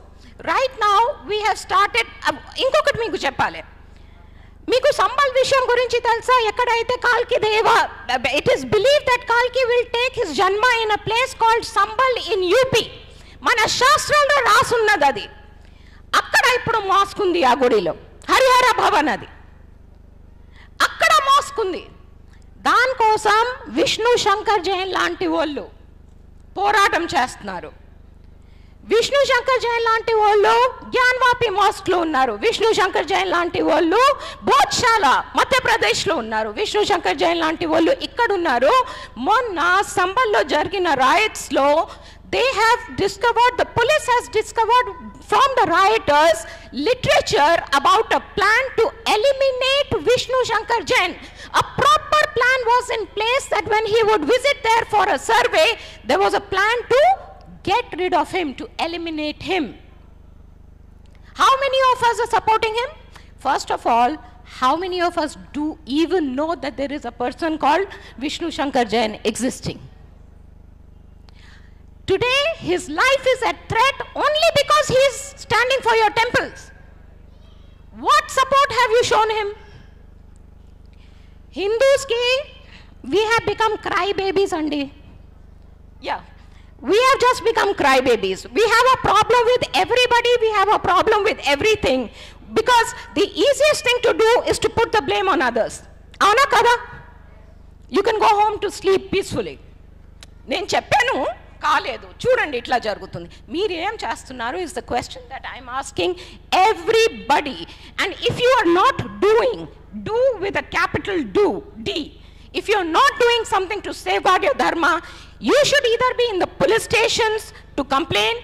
S5: right now. We have started. ఇంకొకటి మీకు చెప్పాలి, మీకు సంబల్ విషయం గురించి తెలుసా? ఎక్కడైతే కాల్కి దేవ, ఇట్ ఈస్ బిలీవ్ దట్ కాల్కి విల్ టేక్ హిస్ జన్మ in a place called Sambhal in UP. మన శాస్త్రాల్లో రాసున్నది అది. అక్కడ ఇప్పుడు మాస్క్ ఉంది, ఆ గుడిలో హరిహర భవన్, అది అక్కడ మాస్క్ ఉంది. దానికోసం విష్ణు శంకర్ జైన్ లాంటి వాళ్ళు పోరాటం చేస్తున్నారు. విష్ణు శంకర్ జైన్ లాంటి వాళ్ళు జ్ఞాన్వాపి మాస్క్లో ఉన్నారు. విష్ణు శంకర్ జైన్ లాంటి వాళ్ళు బోధ్శాల మధ్యప్రదేశ్లో ఉన్నారు. విష్ణు శంకర్ జైన్ లాంటి వాళ్ళు ఇక్కడ ఉన్నారు. మొన్న సంబల్లో జరిగిన రాయట్స్లో they have discovered, the police has discovered from the rioters literature about a plan to eliminate Vishnu Shankar Jain. A proper plan was in place that when he would visit there for a survey, there was a plan to get rid of him, to eliminate him. How many of us are supporting him? First of all, how many of us do even know that there is a person called Vishnu Shankar Jain existing? Today, his life is at threat only because he is standing for your temples. What support have you shown him? Hindus ki, we have become crybabies, Andi. Yeah, we have just become crybabies. We have a problem with everybody, we have a problem with everything, because the easiest thing to do is to put the blame on others. Avana kada? You can go home to sleep peacefully. Nen cheppanu, కాలేదు, చూడండి ఇట్లా జరుగుతుంది, మీరు ఏం చేస్తున్నారు is the question that I'm asking everybody. And if you are not doing, do with a capital D, if you're not doing something to safeguard your dharma, you should either be in the police stations to complain,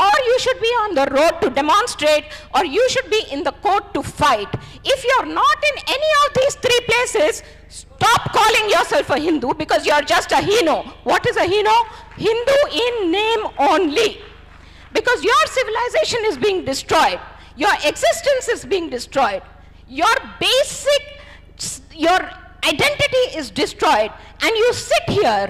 S5: or you should be on the road to demonstrate, or you should be in the court to fight. If you're not in any of these three places, stop calling yourself a Hindu, because you're just a Hino. What is a Hino? Hindu in name only. Because your civilization is being destroyed. Your existence is being destroyed. Your basic, your identity is destroyed. And you sit here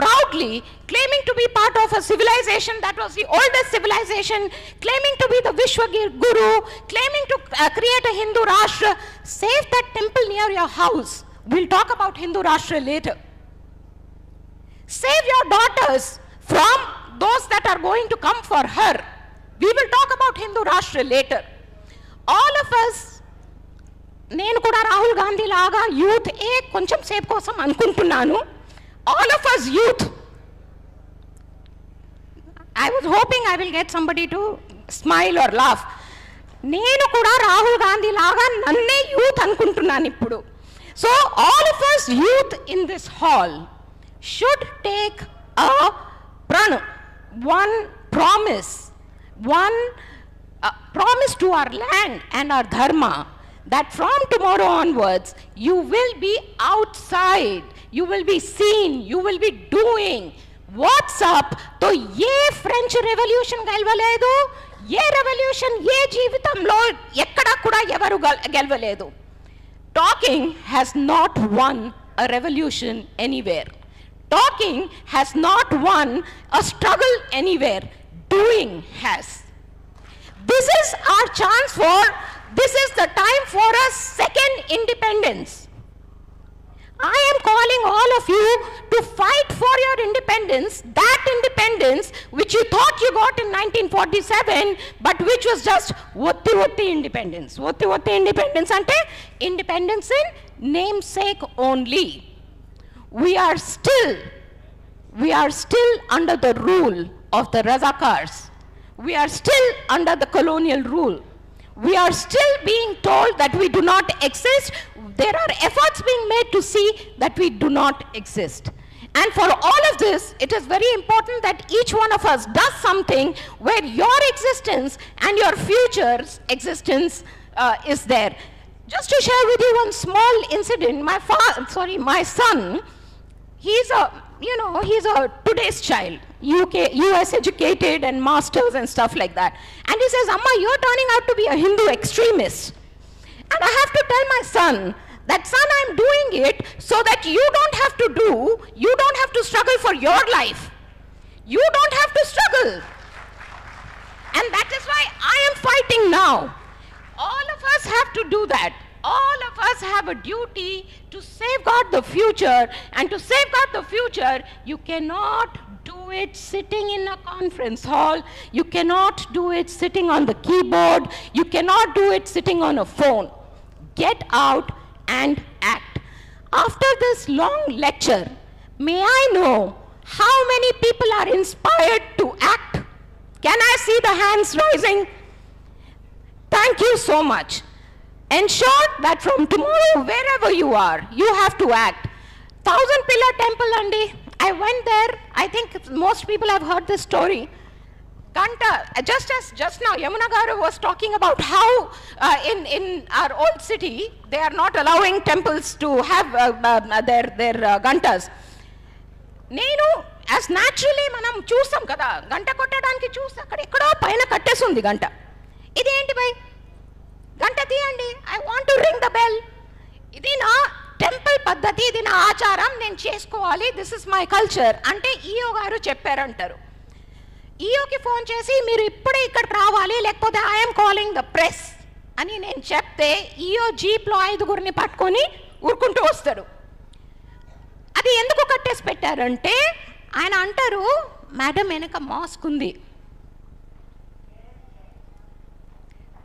S5: proudly claiming to be part of a civilization that was the oldest civilization, claiming to be the Vishwa Guru, claiming to create a Hindu Rashtra. Save that temple near your house. We'll talk about Hindu Rashtra later. Save your daughters from those that are going to come for her. We will talk about Hindu Rashtra later. All of us, నేను కూడా రాహుల్ గాంధీ లాగా youth కొంచెం సేపు కోసం అనుకుంటున్నాను. All of us youth, I was hoping I will get somebody to smile or laugh. నేను కూడా రాహుల్ గాంధీ లాగా నన్నే యూత్ అనుకుంటున్నాను ఇప్పుడు. So all of us youth in this hall should take one promise to our land and our dharma, that from tomorrow onwards you will be outside, you will be seen, you will be doing. What's up? तो ये French revolution గెలవలేదు, ఏ revolution ఏ జీవితంలో ఎక్కడా కూడా ఎవరు గెలవలేదు. Talking has not won a revolution anywhere. Talking has not won a struggle anywhere. Doing has. This is our chance this is the time for a second independence. I am calling all of you to fight for your independence, that independence which you thought you got in 1947, but which was just Votti independence. Votti independence ante independence in namesake only. We are still under the rule of the Razakars. We are still under the colonial rule. We are still being told that we do not exist. There are efforts being made to see that we do not exist. And for all of this, it is very important that each one of us does something where your existence and your future's existence is there. Just to share with you one small incident, my son, he's a today's child, US educated and masters and stuff like that. And he says, Amma, you're turning out to be a Hindu extremist. And I have to tell my son, that son, I'm doing it so that you don't have to struggle for your life. You don't have to struggle. And that is why I am fighting now. All of us have to do that. All of us have a duty to safeguard the future, and to safeguard the future, you cannot do it sitting in a conference hall, you cannot do it sitting on the keyboard, you cannot do it sitting on a phone. Get out and act. After this long lecture, may I know how many people are inspired to act? Can I see the hands rising? Thank you so much. Ensure that from tomorrow, wherever you are, you have to act. 1000 Pillar Temple, Andi. I went there. I think most people have heard this story. Ganta, just now, Yamuna Garu was talking about how in our old city, they are not allowing temples to have their gantas. Nenu, as naturally, manam choosam kada, ganta kottadaniki choose akkada ekkado paina kattesundi ganta. Idi enti bhai? Ganta tiyandi. I want to ring the bell. Idi na temple paddhati, idi na acharam, nenu chesukovali, this is my culture. Ante EO garu chepparantaru. ఈయోకి phone చేసి మీరు ఇప్పుడే ఇక్కడికి రావాలి, లేకపోతే I'm calling the press అని నేను చెప్తే ఈయో జీప్లో 5గురిని పట్టుకొని ఊరుకుంటూ వస్తాడు. అది ఎందుకు కట్టేసి పెట్టారంటే ఆయన అంటారు, మేడం వెనక మాస్క్ ఉంది.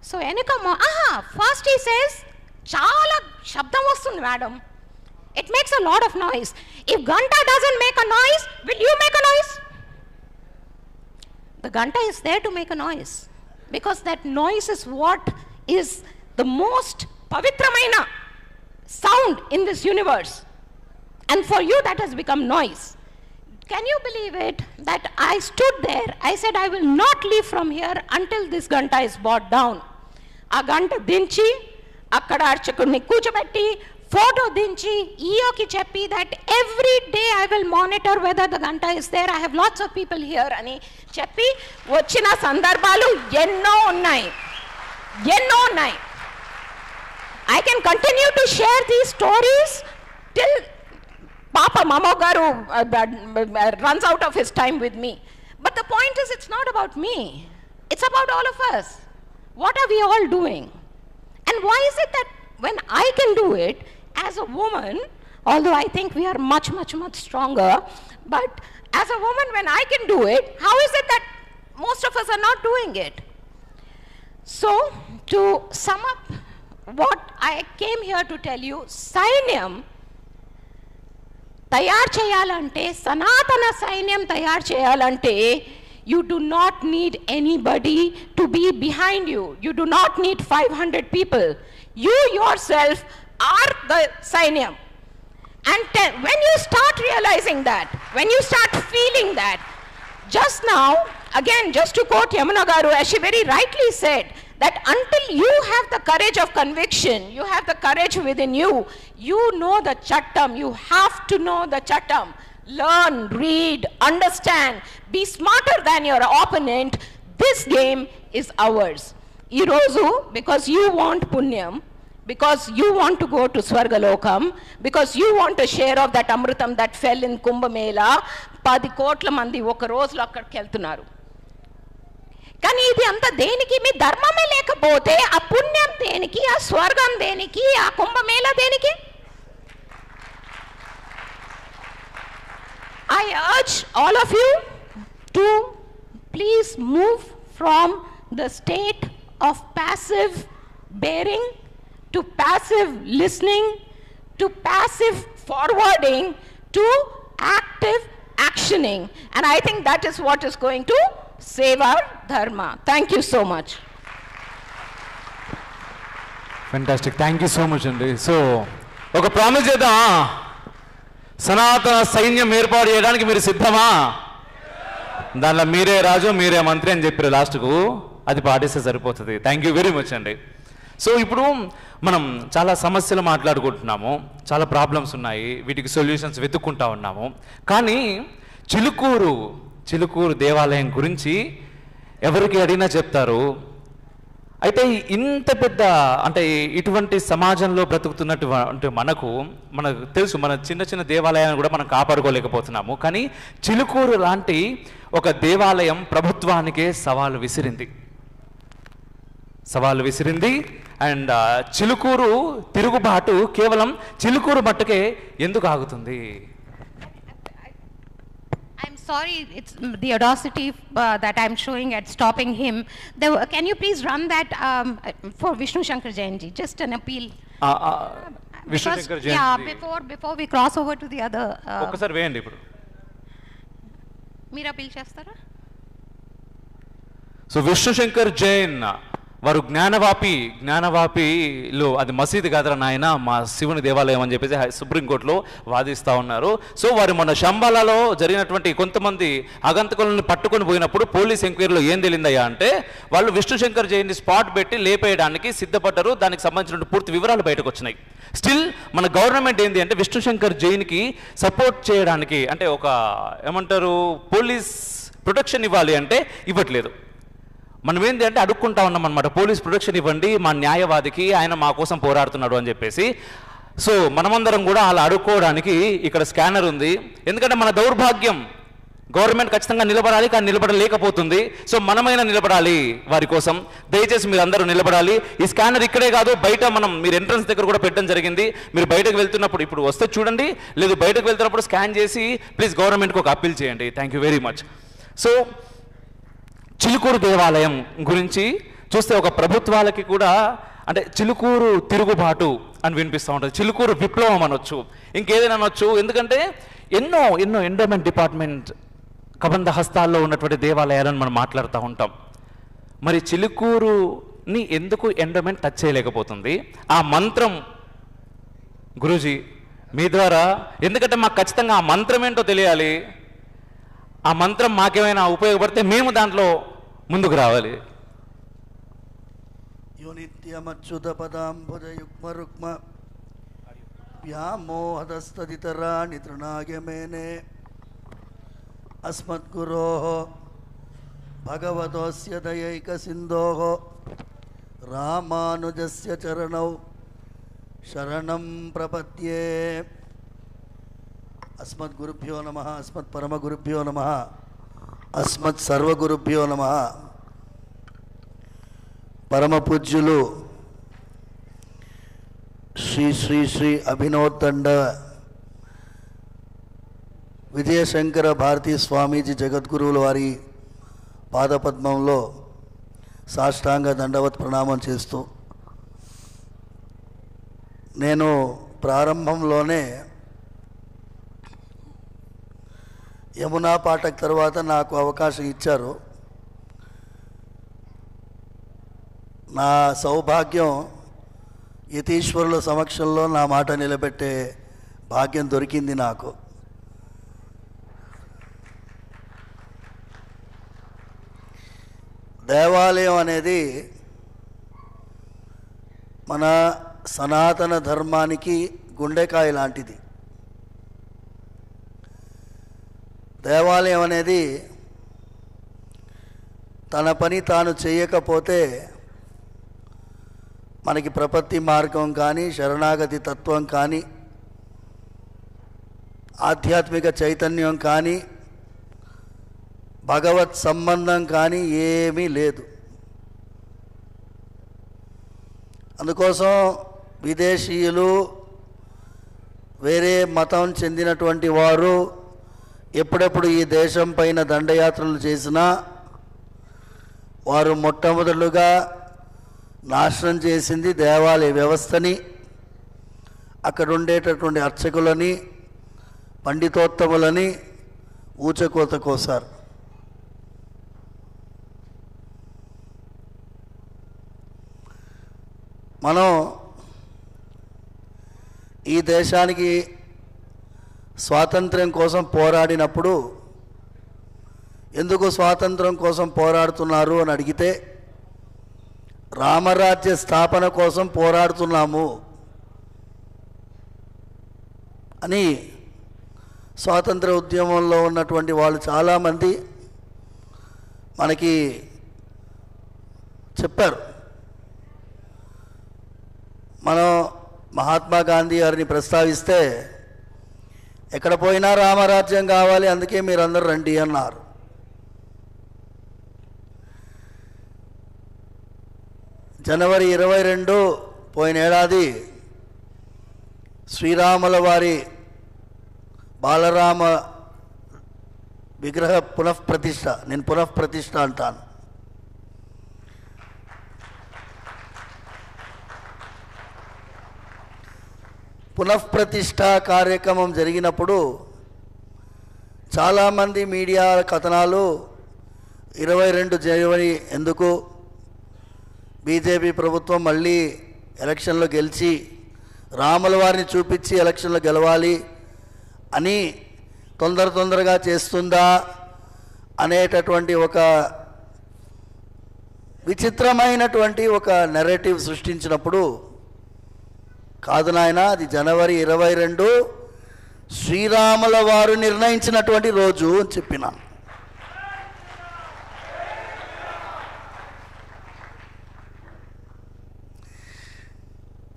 S5: సో వెనక ఫస్ట్ హీ సేస్ చాలా శబ్దం వస్తుంది madam, it makes a lot of noise. If Ganta doesn't make a noise, will you make a noise? The ganta is there to make a noise, because that noise is what is the most pavitramaina sound in this universe, and for you that has become noise. Can you believe it that I stood there, I said I will not leave from here until this ganta is brought down. A ganta dinchi akkada archakudni కూర్చోబెట్టి photo దించి ఈయోకి చెప్పి that every day I will monitor whether the ganta is there, I have lots of people here అని చెప్పి వచ్చిన సందర్భాలు ఎన్నో ఉన్నాయి. I can continue to share these stories till Papa Mamo Garu runs out of his time with me. But the point is, it's not about me. It's about all of us. What are we all doing? And why is it that when I can do it as a woman, although I think we are much, much, much stronger, but as a woman, when I can do it, how is it that most of us are not doing it? So, to sum up what I came here to tell you, Sainyam తయారు చేయాలంటే, సనాతన సైన్యం తయారు చేయాలంటే You do not need anybody to be behind you. You do not need 500 people. You yourself are the Sainyam. And when you start realizing that, when you start feeling that, just now, again, just to quote Yamuna Garu, as she very rightly said, that until you have the courage of conviction, you have the courage within you, you know the Chattam, you have to know the Chattam. Learn, read, understand, be smarter than your opponent. This game is ours. Irozu, because you want Punyam, because you want to go to Swargalokam, because you want a share of that Amritam that fell in Kumbh Mela, 10 కోట్ల మంది ఒక రోజులో అక్కడికి వెళ్తున్నారు. కానీ ఇది అంతా దేనికి? మీ ధర్మమే లేకపోతే ఆ పుణ్యం దేనికి? ఆ స్వర్గం దేనికి? ఆ కుంభమేళ దేనికి? I urge all of you to please move from the state of passive bearing to passive listening to passive forwarding to active actioning, and I think that is what is going to save our dharma. Thank you so much.
S2: Fantastic. Thank you so much అండి. So ఒక promise చేద్దాం, సనాతన సైన్యం ఏర్పాటు చేయడానికి మీరు సిద్ధమా? దానిలో మీరే రాజు మీరే మంత్రి అని చెప్పారు లాస్ట్కు, అది పాటిస్తే సరిపోతుంది. థ్యాంక్ యూ వెరీ మచ్ అండి. సో ఇప్పుడు మనం చాలా సమస్యలు మాట్లాడుకుంటున్నాము, చాలా ప్రాబ్లమ్స్ ఉన్నాయి, వీటికి సొల్యూషన్స్ వెతుక్కుంటా ఉన్నాము. కానీ చిలుకూరు దేవాలయం గురించి ఎవరికి అడిగినా చెప్తారు. అయితే ఇంత పెద్ద అంటే ఇటువంటి సమాజంలో బ్రతుకుతున్నటువంటి మనకు తెలుసు, మన చిన్న చిన్న దేవాలయాన్ని కూడా మనం కాపాడుకోలేకపోతున్నాము. కానీ చిలుకూరు లాంటి ఒక దేవాలయం ప్రభుత్వానికే సవాలు విసిరింది. అండ్ చిలుకూరు తిరుగుబాటు కేవలం చిలుకూరు మట్టుకే ఎందుకు ఆగుతుంది?
S5: I'm sorry, it's the audacity that I'm showing at stopping him. Can you please run that for Vishnu Shankar Jain ji? Just an appeal.
S2: Vishnu Shankar Jain.
S5: Yeah, before we cross over to the other.
S2: ఒక్కసారి వేయండి. ఇప్పుడు
S5: మీరు appeal చేస్తారా?
S2: So Vishnu Shankar Jain వారు జ్ఞానవాపిలో అది మసీదు కాదరా నాయన, మా శివుని దేవాలయం అని చెప్పేసి సుప్రీంకోర్టులో వాదిస్తూ ఉన్నారు. సో వారు మన శంబాలలో జరిగినటువంటి కొంతమంది ఆగంతకులను పట్టుకొని పోయినప్పుడు పోలీస్ ఎంక్వైరీలో ఏం తెలిందయ్యా అంటే వాళ్ళు విష్ణు శంకర్ జైన్ని స్పాట్ పెట్టి లేపేయడానికి సిద్ధపడ్డారు. దానికి సంబంధించిన పూర్తి వివరాలు బయటకు వచ్చినాయి. స్టిల్ మన గవర్నమెంట్ ఏంటి అంటే విష్ణు శంకర్ జైన్కి సపోర్ట్ చేయడానికి అంటే ఒక ఏమంటారు పోలీస్ ప్రొటెక్షన్ ఇవ్వాలి అంటే ఇవ్వట్లేదు. మనం ఏంటి అంటే అడుక్కుంటా ఉన్నాం అనమాట, పోలీస్ ప్రొటెక్షన్ ఇవ్వండి మా న్యాయవాదికి, ఆయన మా కోసం పోరాడుతున్నాడు అని చెప్పేసి. సో మనమందరం కూడా అలా అడుక్కోవడానికి ఇక్కడ స్కానర్ ఉంది. ఎందుకంటే మన దౌర్భాగ్యం, గవర్నమెంట్ ఖచ్చితంగా నిలబడాలి కానీ నిలబడలేకపోతుంది. సో మనమైనా నిలబడాలి వారి కోసం. దయచేసి మీరు అందరూ నిలబడాలి. ఈ స్కానర్ ఇక్కడే కాదు, బయట మీరు ఎంట్రన్స్ దగ్గర కూడా పెట్టడం జరిగింది. మీరు బయటకు వెళ్తున్నప్పుడు ఇప్పుడు వస్తే చూడండి, లేదు బయటకు వెళ్తున్నప్పుడు స్కాన్ చేసి ప్లీజ్ గవర్నమెంట్కి ఒక అప్పీల్ చేయండి. Thank you very much. So Chilkur దేవాలయం గురించి చూస్తే ఒక ప్రభుత్వాలకి కూడా అంటే చిలుకూరు తిరుగుబాటు అని వినిపిస్తూ ఉంటుంది, చిలుకూరు విప్లవం అనొచ్చు, ఇంకేదైనా అనొచ్చు. ఎందుకంటే ఎన్నో ఎండోమెంట్ డిపార్ట్మెంట్ కబంధ హస్తాల్లో ఉన్నటువంటి దేవాలయాలను మనం మాట్లాడుతూ ఉంటాం. మరి చిలుకూరుని ఎందుకు ఎండోమెంట్ టచ్ చేయలేకపోతుంది? ఆ మంత్రం గురూజీ మీ ద్వారా, ఎందుకంటే మాకు ఖచ్చితంగా ఆ మంత్రం ఏంటో తెలియాలి. ఆ మంత్రం మాకేమైనా ఉపయోగపడితే మేము దాంట్లో ముందుకు రావాలి.
S6: యోనిత్యమచ్యుత పదాంబుజ యుగ్మ రుక్మ వ్యామోహదస్తదితరాణి తృణాగమేనే అస్మద్గురోః భగవతోస్య దయైక సింధోః రామానుజస్య చరణౌ శరణం ప్రపద్యే. అస్మద్గురుభ్యో నమః, అస్మత్పరమగురుభ్యో నమః, అస్మత్సర్వగురుభ్యో నమః. పరమపూజ్యులు శ్రీ శ్రీ శ్రీ అభినవతండ విజయశంకర భారతీ స్వామీజీ జగద్గురువుల వారి పాదపద్మంలో సాష్టాంగ దండవత్ ప్రణామం చేస్తూ, నేను ప్రారంభంలోనే యమునా పాఠక్ తర్వాత నాకు అవకాశం ఇచ్చారు. నా సౌభాగ్యం యతీశ్వరుల సమక్షంలో నా మాట నిలబెట్టే భాగ్యం దొరికింది నాకు. దేవాలయం అనేది మన సనాతన ధర్మానికి గుండెకాయ లాంటిది. దేవాలయం అనేది తన పని తాను చేయకపోతే మనకి ప్రపత్తి మార్గం కానీ, శరణాగతి తత్వం కానీ, ఆధ్యాత్మిక చైతన్యం కానీ, భగవత్ సంబంధం కానీ ఏమీ లేదు. అందుకోసం విదేశీయులు, వేరే మతం చెందినటువంటి వారు ఎప్పుడెప్పుడు ఈ దేశం పైన దండయాత్రలు చేసినా వారు మొట్టమొదలుగా నాశనం చేసింది దేవాలయ వ్యవస్థని, అక్కడ ఉండేటటువంటి అర్చకులని, పండితోత్తములని ఊచకోత కోసారు. మనం ఈ దేశానికి స్వాతంత్ర్యం కోసం పోరాడినప్పుడు ఎందుకు స్వాతంత్రం కోసం పోరాడుతున్నారు అని అడిగితే రామరాజ్య స్థాపన కోసం పోరాడుతున్నాము అని స్వాతంత్ర ఉద్యమంలో ఉన్నటువంటి వాళ్ళు చాలామంది మనకి చెప్పారు. మనం మహాత్మా గాంధీ గారిని ప్రస్తావిస్తే ఎక్కడ పోయినా రామరాజ్యం కావాలి, అందుకే మీరందరూ రండి అన్నారు. జనవరి 22 పోయిన ఏడాది శ్రీరాముల వారి బాలరామ విగ్రహ పునఃప్రతిష్ఠ, నేను పునఃప్రతిష్ఠ అంటాను. పునఃప్రతిష్ఠ కార్యక్రమం జరిగినప్పుడు చాలామంది మీడియా కథనాలు 22 జనవరి ఎందుకు, బీజేపీ ప్రభుత్వం మళ్ళీ ఎలక్షన్లో గెలిచి రాముల వారిని చూపించి ఎలక్షన్లో గెలవాలి అని తొందరగా చేస్తుందా అనేటటువంటి ఒక విచిత్రమైనటువంటి ఒక నెరేటివ్ సృష్టించినప్పుడు, కాదు నాయన, అది జనవరి 22 శ్రీరాముల వారు నిర్ణయించినటువంటి రోజు అని చెప్పినాను.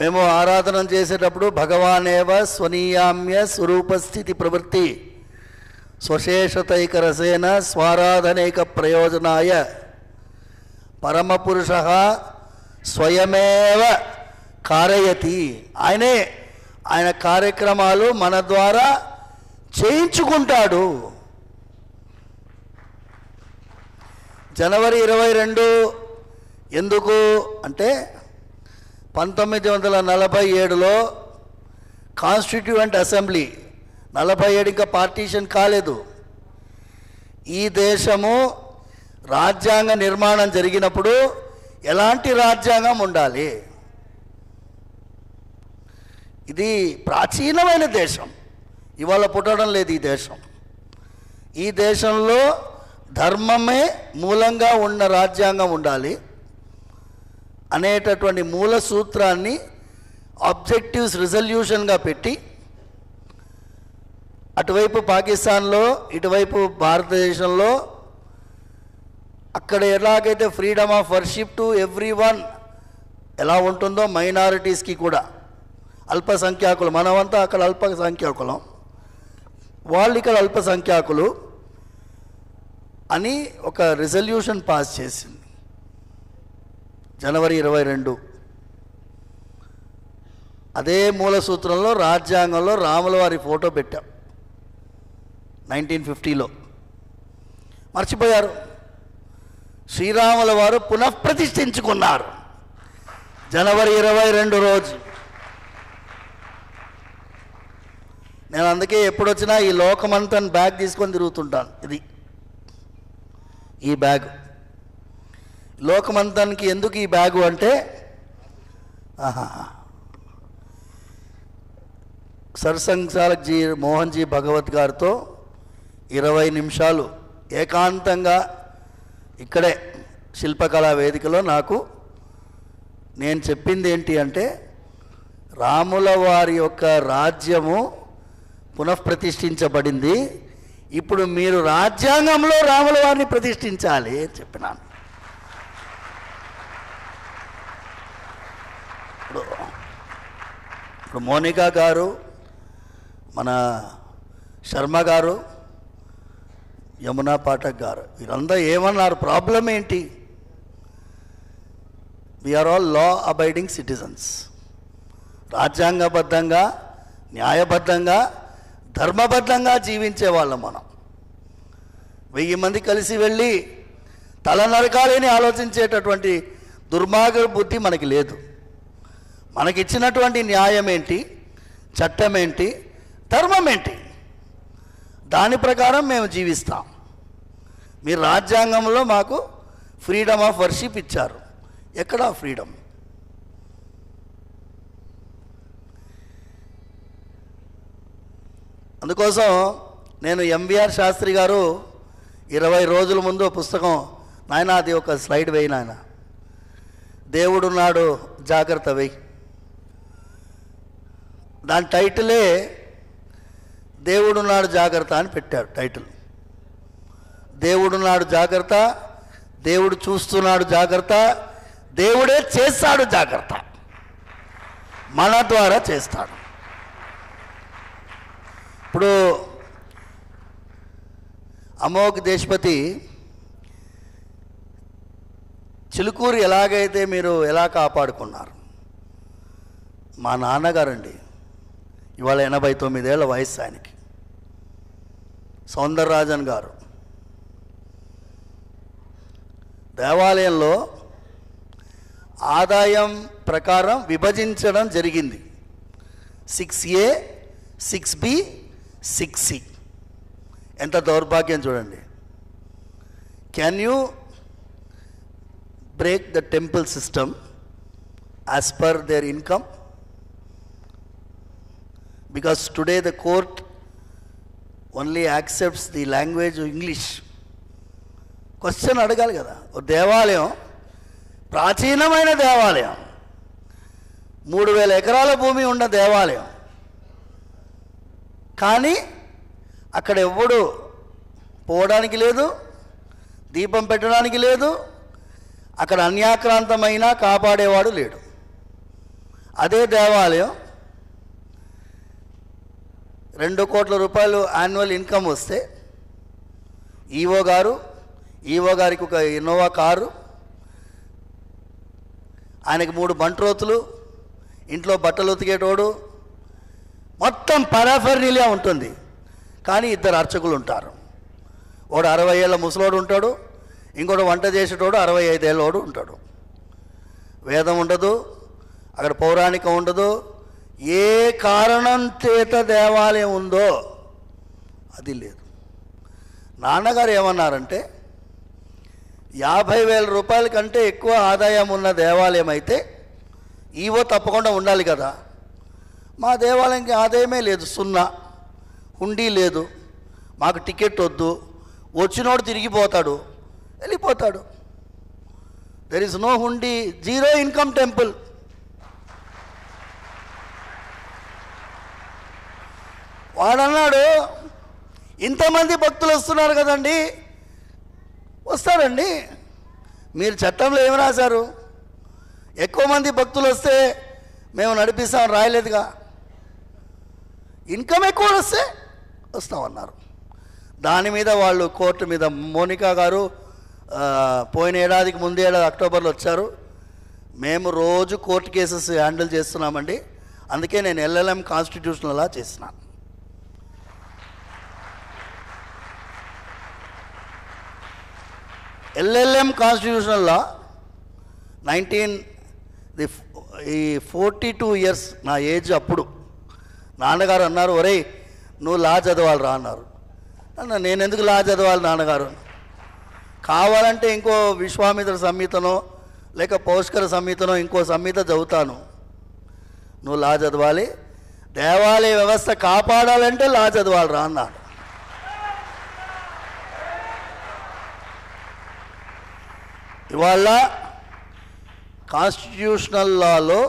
S6: మేము ఆరాధన చేసేటప్పుడు భగవానేవ స్వనీయామ్య స్వరూపస్థితి ప్రవృత్తి స్వశేషతైక రసేన స్వారాధనైక ప్రయోజనాయ పరమపురుష స్వయమేవ కారయతి. ఆయన కార్యక్రమాలు మన ద్వారా చేయించుకుంటాడు. జనవరి 22 ఎందుకు అంటే 1947లో కాన్స్టిట్యూయెంట్ అసెంబ్లీ, 47 ఇంకా పార్టీషన్ కాలేదు, ఈ దేశము రాజ్యాంగ నిర్మాణం జరిగినప్పుడు ఎలాంటి రాజ్యాంగం ఉండాలి, ఇది ప్రాచీనమైన దేశం, ఇవాళ పుట్టడం లేదు ఈ దేశం. ఈ దేశంలో ధర్మమే మూలంగా ఉన్న రాజ్యాంగం ఉండాలి అనేటటువంటి మూల సూత్రాన్ని ఆబ్జెక్టివ్స్ రిజల్యూషన్గా పెట్టి అటువైపు పాకిస్తాన్లో, ఇటువైపు భారతదేశంలో అక్కడ ఎలాగైతే freedom of worship to every one ఎలా ఉంటుందో మైనారిటీస్కి కూడా, అల్పసంఖ్యాకులు, మనమంతా అక్కడ అల్పసంఖ్యాకులం, వాళ్ళు ఇక్కడ అల్పసంఖ్యాకులు అని ఒక రిజల్యూషన్ పాస్ చేసింది జనవరి 22. అదే మూల సూత్రంలో రాజ్యాంగంలో రాముల వారి ఫోటో పెట్టాం 1950లో. మర్చిపోయారు. శ్రీరాముల వారు పునఃప్రతిష్ఠించుకున్నారు జనవరి 22 రోజు. నేను అందుకే ఎప్పుడొచ్చినా ఈ లోకమంతా బ్యాగ్ తీసుకొని తిరుగుతుంటాను. ఇది ఈ బ్యాగ్ లోకమంతానికి ఎందుకు ఈ బ్యాగు అంటే సర్సంఘచాలక్ జీ మోహన్ జీ భగవత్ గారితో 20 నిమిషాలు ఏకాంతంగా ఇక్కడే శిల్పకళా వేదికలో నేను చెప్పింది ఏంటి అంటే రాముల వారి యొక్క రాజ్యము పునఃప్రతిష్ఠించబడింది, ఇప్పుడు మీరు రాజ్యాంగంలో రాముల వారిని ప్రతిష్ఠించాలి అని చెప్పినాను. ఇప్పుడు మోనికా గారు, మన శర్మ గారు, యమునా పాఠక్ గారు వీరంతా ఏమన్నారు, ప్రాబ్లం ఏంటి? We are all law abiding citizens. రాజ్యాంగబద్ధంగా, న్యాయబద్ధంగా, ధర్మబద్ధంగా జీవించే వాళ్ళం మనం. 1000 మంది కలిసి వెళ్ళి తల నరకాలని ఆలోచించేటటువంటి దుర్మార్గ బుద్ధి మనకి లేదు. మనకిచ్చినటువంటి న్యాయం ఏంటి, చట్టం ఏంటి, ధర్మం ఏంటి, దాని ప్రకారం మేము జీవిస్తాం. మీరు రాజ్యాంగంలో మాకు ఫ్రీడమ్ ఆఫ్ వర్షిప్ ఇచ్చారు, ఎక్కడా ఫ్రీడమ్? అందుకోసం నేను ఎంవిఆర్ శాస్త్రి గారు 20 రోజుల ముందు పుస్తకం, నాయన అది ఒక స్లైడ్ వేయి నాయన, దేవుడున్నాడు జాగ్రత్త వేయి. దాని టైటిలే దేవుడున్నాడు జాగ్రత్త అని పెట్టారు టైటిల్. దేవుడున్నాడు జాగ్రత్త, దేవుడు చూస్తున్నాడు జాగ్రత్త, దేవుడే చేస్తాడు జాగ్రత్త, మన ద్వారా చేస్తాడు. ఇప్పుడు అమోఘ్ దేశపతి చిలుకూరు ఎలాగైతే మీరు ఎలా కాపాడుకున్నారు, మా నాన్నగారండి, ఇవాళ 89 ఏళ్ల వయసు ఆయనకి. సౌందరరాజన్ గారు దేవాలయంలో ఆదాయం ప్రకారం విభజించడం జరిగింది. 6A, 6B, 6C. ఎంత దౌర్భాగ్యం చూడండి. Can you break the temple system as per their income? Because today the court only accepts the language of English. Question అడగాలి కదా. ఓ దేవాలయం, ప్రాచీనమైన దేవాలయం, 3000 ఎకరాల భూమి ఉన్న దేవాలయం, కానీ అక్కడ ఎవ్వడు పోవడానికి లేదు, దీపం పెట్టడానికి లేదు, అక్కడ అన్యాక్రాంతమైన కాపాడేవాడు లేడు. అదే దేవాలయం 2 కోట్ల రూపాయలు యాన్యువల్ ఇన్కమ్ వస్తే ఈవో గారికి ఒక ఇన్నోవా కారు, ఆయనకి 3 బంట్రోతులు, ఇంట్లో బట్టలు ఉతికేటోడు, మొత్తం పరాఫర్నీలియా ఉంటుంది. కానీ 2 అర్చకులు ఉంటారు. వాడు 60 ఏళ్ళ ముసలోడు ఉంటాడు, ఇంకోటి వంట చేసేటోడు 65 ఏళ్ళోడు ఉంటాడు. వేదం ఉండదు, అక్కడ పౌరాణికం ఉండదు. ఏ కారణం చేత దేవాలయం ఉందో అది లేదు. నాన్నగారు ఏమన్నారంటే 50,000 రూపాయల కంటే ఎక్కువ ఆదాయం ఉన్న దేవాలయం అయితే ఈవో తప్పకుండా ఉండాలి కదా. మా దేవాలయంకి ఆదాయమే లేదు, 0, హుండీ లేదు, మాకు టికెట్ వద్దు, వచ్చినోడు తిరిగిపోతాడు, వెళ్ళిపోతాడు. There is no hundi, 0 income temple. వాడన్నాడు, ఇంతమంది భక్తులు వస్తున్నారు కదండి, వస్తారండి, మీరు చట్టంలో ఏమి రాశారు? ఎక్కువ మంది భక్తులు వస్తే మేము నడిపిస్తాం రాయలేదుగా. ఇన్కమ్ ఎక్కువ వస్తే వస్తామన్నారు. దాని మీద వాళ్ళు కోర్టు మీద, మోనికా గారు పోయిన ఏడాదికి ముందే ఏడాది అక్టోబర్లో వచ్చారు. మేము రోజు కోర్టు కేసెస్ హ్యాండిల్ చేస్తున్నామండి, అందుకే నేను LLM కాన్స్టిట్యూషనల్ లా చేస్తున్నాను. LLM కాన్స్టిట్యూషనల్ లా 42 ఇయర్స్ నా ఏజ్. అప్పుడు నాన్నగారు అన్నారు, ఒరేయ్ నువ్వు లా చదవాలిరా అన్నారు. నేను ఎందుకు లా చదవాలి నాన్నగారు? కావాలంటే ఇంకో విశ్వామిత్ర సంహితనో లేక పౌష్కర సంహితనో ఇంకో సంహిత చదువుతాను. నువ్వు లా చదవాలి, దేవాలయ వ్యవస్థ కాపాడాలంటే లా చదవాలిరా అన్నాడు. ఇవాళ కాన్స్టిట్యూషనల్ లాలో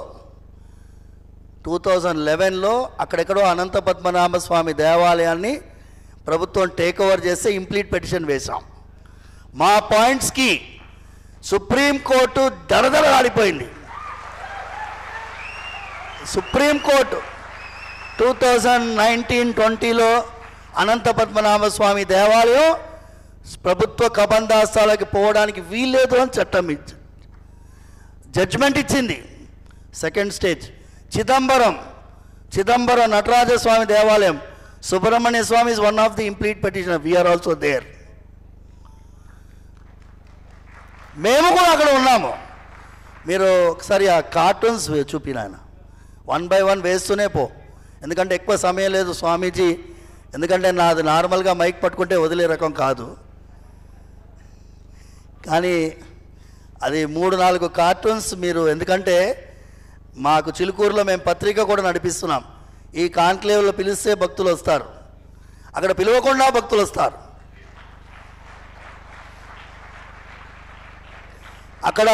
S6: 2011లో అక్కడెక్కడో అనంత పద్మనాభ స్వామి దేవాలయాన్ని ప్రభుత్వం టేక్ ఓవర్ చేస్తే ఇంప్లీట్ పిటిషన్ వేశాం. మా పాయింట్స్కి సుప్రీంకోర్టు దడదడలాడిపోయింది. సుప్రీంకోర్టు 2019-20లో అనంత పద్మనాభ స్వామి దేవాలయం ప్రభుత్వ కబందాస్తాలకి పోవడానికి వీల్లేదు అని చట్టం జడ్జిమెంట్ ఇచ్చింది. సెకండ్ స్టేజ్ చిదంబరం నటరాజస్వామి దేవాలయం, Subramanya Swamy is one of the implead petitioner. We're also there. మేము కూడా అక్కడ ఉన్నాము. మీరు ఒకసారి ఆ కార్టూన్స్ చూపినాయన 1 by 1 వేస్తూనే పో, ఎందుకంటే ఎక్కువ సమయం లేదు స్వామీజీ. ఎందుకంటే నాది నార్మల్గా మైక్ పట్టుకుంటే వదిలే రకం కాదు, కానీ అది 3-4 కార్టూన్స్ మీరు, ఎందుకంటే మాకు చిలుకూరులో మేము పత్రిక కూడా నడిపిస్తున్నాం. ఈ కాన్క్లేవ్లో పిలిస్తే భక్తులు వస్తారు, అక్కడ పిలవకుండా భక్తులు వస్తారు. అక్కడ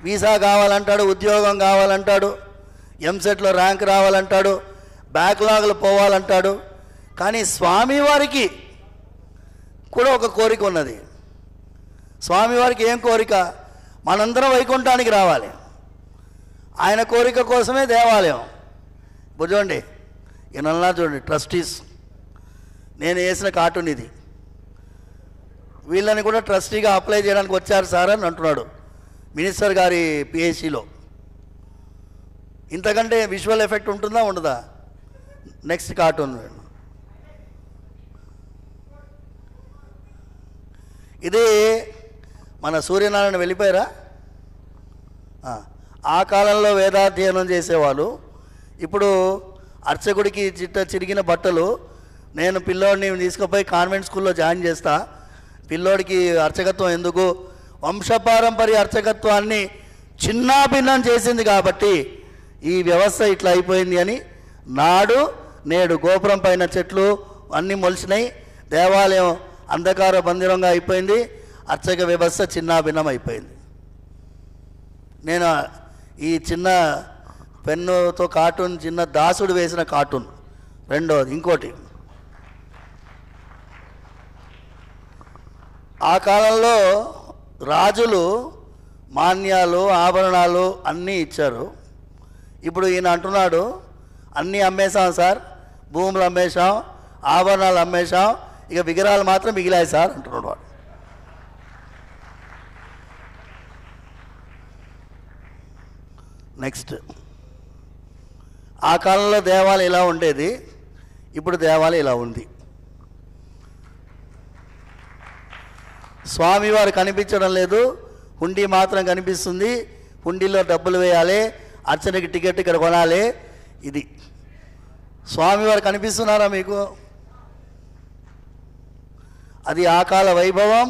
S6: వీసా కావాలంటాడు, ఉద్యోగం కావాలంటాడు, ఎంసెట్లో ర్యాంక్ రావాలంటాడు, బ్యాక్లాగ్లు పోవాలంటాడు. కానీ స్వామివారికి కూడా ఒక కోరిక ఉన్నది. స్వామివారికి ఏం కోరిక? మనందరం వైకుంఠానికి రావాలి. ఆయన కోరిక కోసమే దేవాలయం. చూడండి, ఈయనన్నా చూడండి, ట్రస్టీస్. నేను వేసిన కార్టూన్ ఇది. వీళ్ళని కూడా ట్రస్టీగా అప్లై చేయడానికి వచ్చారు సార్ అని అంటున్నాడు మినిస్టర్ గారి పిహెచ్సిలో. ఇంతకంటే విజువల్ ఎఫెక్ట్ ఉంటుందా ఉండదా? Next cartoon. ఇది మన సూర్యనారాయణ వెళ్ళిపోయారా? ఆ కాలంలో వేదాధ్యయనం చేసేవాళ్ళు. ఇప్పుడు అర్చకుడికి చిరిగిన బట్టలు, నేను పిల్లోడిని తీసుకుపోయి కాన్వెంట్ స్కూల్లో జాయిన్ చేస్తా, పిల్లోడికి అర్చకత్వం ఎందుకు? వంశపారంపర్య అర్చకత్వాన్ని చిన్నాభిన్నం చేసింది కాబట్టి ఈ వ్యవస్థ ఇట్లా అయిపోయింది అని. నాడు నేడు గోపురం పైన చెట్లు అన్నీ మొలిచినాయి, దేవాలయం అంధకార బందిరంగా అయిపోయింది, అర్చక వ్యవస్థ చిన్నాభిన్నం అయిపోయింది. నేను ఈ చిన్న పెన్నుతో కార్టూన్, చిన్న దాసుడు వేసిన కార్టూన్. రెండోది ఇంకోటి, ఆ కాలంలో రాజులు మాన్యాలు ఆభరణాలు అన్నీ ఇచ్చారు. ఇప్పుడు ఈయన అంటున్నాడు అన్నీ అమ్మేశాం సార్, భూములు అమ్మేశాం, ఆభరణాలు అమ్మేశాం, ఇక విగ్రహాలు మాత్రం మిగిలాయి సార్ అంటున్నాడు వాడు. నెక్స్ట్, ఆ కాలంలో దేవాలయం ఇలా ఉండేది, ఇప్పుడు దేవాలయం ఇలా ఉంది. స్వామివారు కనిపించడం లేదు, హుండీ మాత్రం కనిపిస్తుంది. హుండీలో డబ్బులు వేయాలి, అర్చనకి టికెట్ ఇక్కడ కొనాలి. ఇది స్వామివారు కనిపిస్తున్నారా మీకు? అది ఆ కాల వైభవం,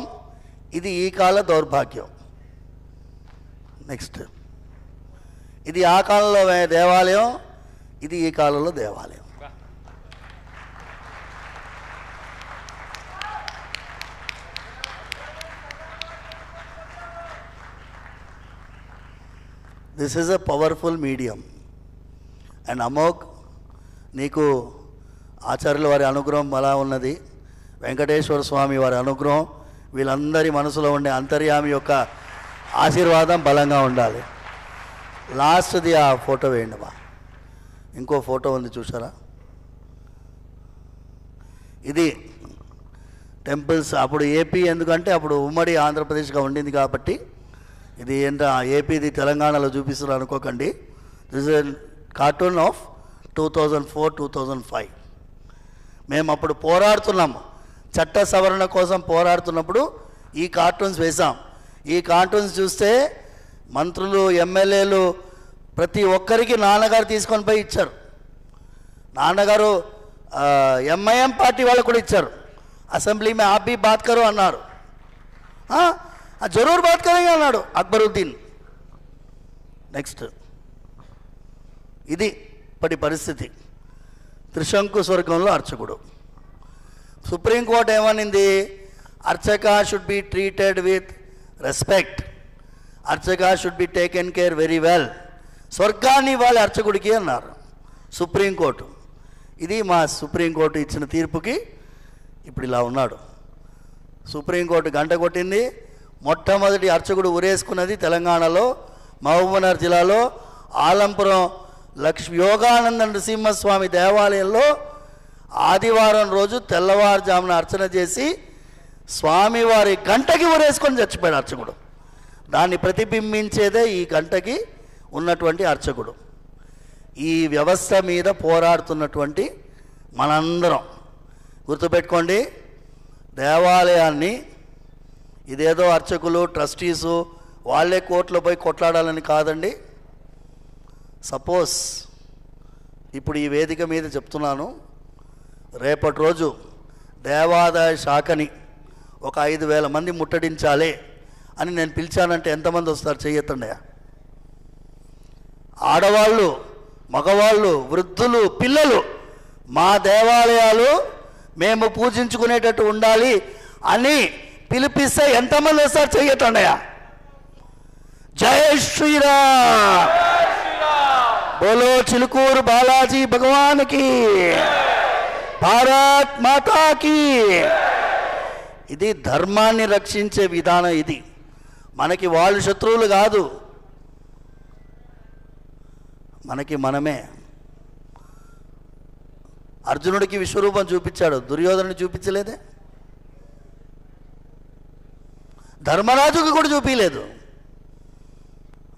S6: ఇది ఈ కాల దౌర్భాగ్యం. నెక్స్ట్, ఇది ఆ కాలంలో దేవాలయం, ఇది ఈ కాలంలో దేవాలయం. This is a powerful medium. And Amogh, నీకు ఆచార్యుల వారి అనుగ్రహం అలా ఉన్నది, వెంకటేశ్వర స్వామి వారి అనుగ్రహం, వీళ్ళందరి మనసులో ఉండే అంతర్యామి యొక్క ఆశీర్వాదం బలంగా ఉండాలి. లాస్ట్ది ఆ ఫోటో వేయండి మా. ఇంకో ఫోటో ఉంది చూసారా? ఇది టెంపుల్స్ అప్పుడు ఏపీ, ఎందుకంటే అప్పుడు ఉమ్మడి ఆంధ్రప్రదేశ్గా ఉండింది కాబట్టి. ఇది ఏంటో ఏపీది తెలంగాణలో చూపిస్తున్నారు అనుకోకండి. This is cartoon of 2004-2005. మేము అప్పుడు పోరాడుతున్నాము, చట్ట సవరణ కోసం పోరాడుతున్నప్పుడు ఈ కార్టూన్స్ వేసాం. ఈ కార్టూన్స్ చూస్తే మంత్రులు, ఎమ్మెల్యేలు ప్రతి ఒక్కరికి నాన్నగారు తీసుకొని పోయి ఇచ్చారు. నాన్నగారు ఎంఐఎం పార్టీ వాళ్ళు కూడా ఇచ్చారు. అసెంబ్లీ మే ఆప్ భీ బాత్ కరో అన్నారు. జరూర్ బాత్ కరేంగే అన్నాడు అక్బరుద్దీన్. నెక్స్ట్ ఇది ఇప్పటి పరిస్థితి. త్రిశంకు స్వర్గంలో అర్చకుడు. సుప్రీంకోర్టు ఏమనింది? Archaka should be treated with respect, archaka should be taken care very well, స్వర్గాన్ని ఇవ్వాలి అర్చకుడికి అన్నారు సుప్రీంకోర్టు. ఇది మా సుప్రీంకోర్టు ఇచ్చిన తీర్పుకి ఇప్పుడు ఇలా ఉన్నాడు. సుప్రీంకోర్టు గంట కొట్టింది. మొట్టమొదటి అర్చకుడు ఉరేసుకున్నది తెలంగాణలో మహబూబ్నగర్ జిల్లాలో ఆలంపురం యోగానంద నరసింహస్వామి దేవాలయంలో ఆదివారం రోజు తెల్లవారుజామున అర్చన చేసి స్వామివారి గంటకి ఉరేసుకొని చచ్చిపోయాడు అర్చకుడు. దాన్ని ప్రతిబింబించేదే ఈ గంటకి ఉన్నటువంటి అర్చకుడు. ఈ వ్యవస్థ మీద పోరాడుతున్నటువంటి మనందరం గుర్తుపెట్టుకోండి, దేవాలయాన్ని ఇదేదో అర్చకులు ట్రస్టీసు వాళ్ళే కోర్టులో పోయి కొట్లాడాలని కాదండి. సపోజ్ ఇప్పుడు ఈ వేదిక మీద చెప్తున్నాను, రేపటి రోజు దేవాదాయ శాఖని ఒక 5,000 మంది ముట్టడించాలి అని నేను పిలిచానంటే ఎంతమంది వస్తారు? చెయ్యొద్దండి. ఆడవాళ్ళు, మగవాళ్ళు, వృద్ధులు, పిల్లలు మా దేవాలయాలు మేము పూజించుకునేటట్టు ఉండాలి అని పిలిపిస్తే ఎంతమంది వస్తారు? చెయ్యొద్దండి. జై శ్రీరామ్, బోలో చిలుకూరు బాలాజీ భగవాన్కి, భారత్ మాతాకి. ఇది ధర్మాన్ని రక్షించే విధానం. ఇది మనకి వాళ్ళు శత్రువులు కాదు, మనకి మనమే. అర్జునుడికి విశ్వరూపం చూపించాడు, దుర్యోధనుడిని చూపించలేదే. ధర్మరాజుకి కూడా చూపించలేదు.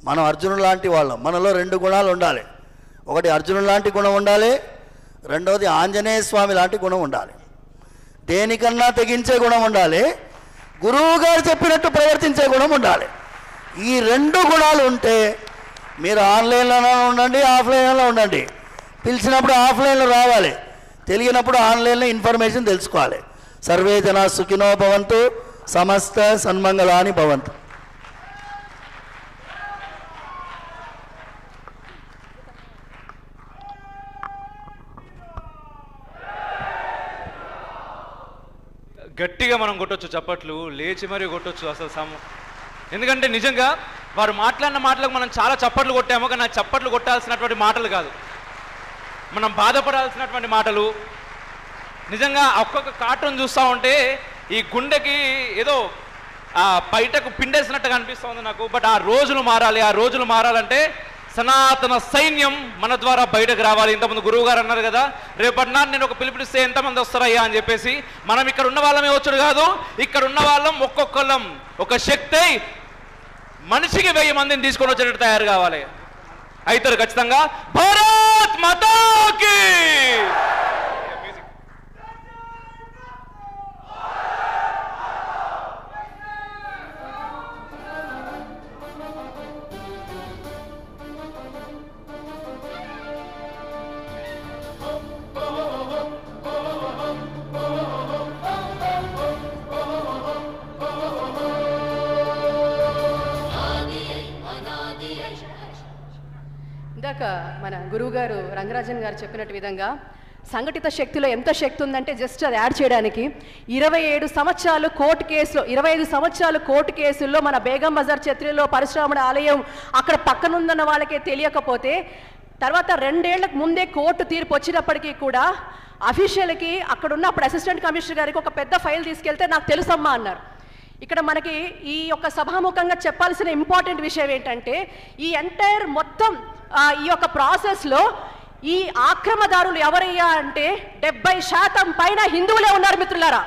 S6: మనం అర్జునుడు లాంటి వాళ్ళం. మనలో 2 గుణాలు ఉండాలి. ఒకటి అర్జునుడు లాంటి గుణం ఉండాలి, రెండవది ఆంజనేయ స్వామి లాంటి గుణం ఉండాలి. దేనికన్నా తెగించే గుణం ఉండాలి, గురువు గారు చెప్పినట్టు ప్రవర్తించే గుణం ఉండాలి. ఈ 2 గుణాలు ఉంటే మీరు ఆన్లైన్లోనే ఉండండి, ఆఫ్లైన్లో ఉండండి. పిలిచినప్పుడు ఆఫ్లైన్లో రావాలి, తెలియనప్పుడు ఆన్లైన్లో ఇన్ఫర్మేషన్ తెలుసుకోవాలి. సర్వే జనా సుఖినో భవంతు, సమస్త సన్మంగళాని భవంతు.
S2: గట్టిగా మనం కొట్టొచ్చు చప్పట్లు, లేచి మరీ కొట్టొచ్చు అసలు ఎందుకంటే నిజంగా వారు మాట్లాడిన మాటలకు మనం చాలా చప్పట్లు కొట్టాము, కానీ ఆ చప్పట్లు కొట్టాల్సినటువంటి మాటలు కాదు, మనం బాధపడాల్సినటువంటి మాటలు. నిజంగా ఒక్కొక్క కార్టూన్ చూస్తూ ఉంటే ఈ గుండెకి ఏదో బయటకు పిండేసినట్టుగా అనిపిస్తుంది నాకు. బట్ ఆ రోజులు మారాలి. ఆ రోజులు మారాలంటే సనాతన సైన్యం మన ద్వారా బయటకు రావాలి. ఇంతకుముందు గురువు గారు అన్నారు కదా, రేపటి నాడు నేను ఒక పిలుపునిస్తే ఎంతమంది వస్తారయ్యా అని చెప్పేసి. మనం ఇక్కడ ఉన్న వాళ్ళమే వచ్చుడు కాదు, ఇక్కడ ఉన్న వాళ్ళం ఒక్కొక్కళ్ళం ఒక శక్తి మనిషికి 1000 మందిని తీసుకొని వచ్చేటట్టు తయారు కావాలి. అవుతారు ఖచ్చితంగా. భారత్ మాతాకి.
S3: ఇందాక మన గురువుగారు రంగరాజన్ గారు చెప్పినట్టు విధంగా సంఘటిత శక్తిలో ఎంత శక్తి ఉందంటే జస్ట్ అది యాడ్ చేయడానికి 27 సంవత్సరాలు కోర్టు కేసులో 25 సంవత్సరాలు కోర్టు కేసుల్లో మన బేగం బజార్ ఛత్రిలో పరశురాముడి ఆలయం అక్కడ పక్కనుందన్న వాళ్ళకే తెలియకపోతే తర్వాత 2 ఏళ్లకు ముందే కోర్టు తీర్పు వచ్చినప్పటికీ కూడా అఫీషియల్కి అక్కడున్న అప్పుడు అసిస్టెంట్ కమిషనర్ గారికి ఒక పెద్ద ఫైల్ తీసుకెళ్తే నాకు తెలుసమ్మా అన్నారు. ఇక్కడ మనకి ఈ యొక్క సభాముఖంగా చెప్పాల్సిన ఇంపార్టెంట్ విషయం ఏంటంటే ఈ ఎంటైర్ మొత్తం ఈ యొక్క ప్రాసెస్లో ఈ ఆక్రమదారులు ఎవరయ్యా అంటే 70% పైన హిందువులే ఉన్నారు మిత్రులారా.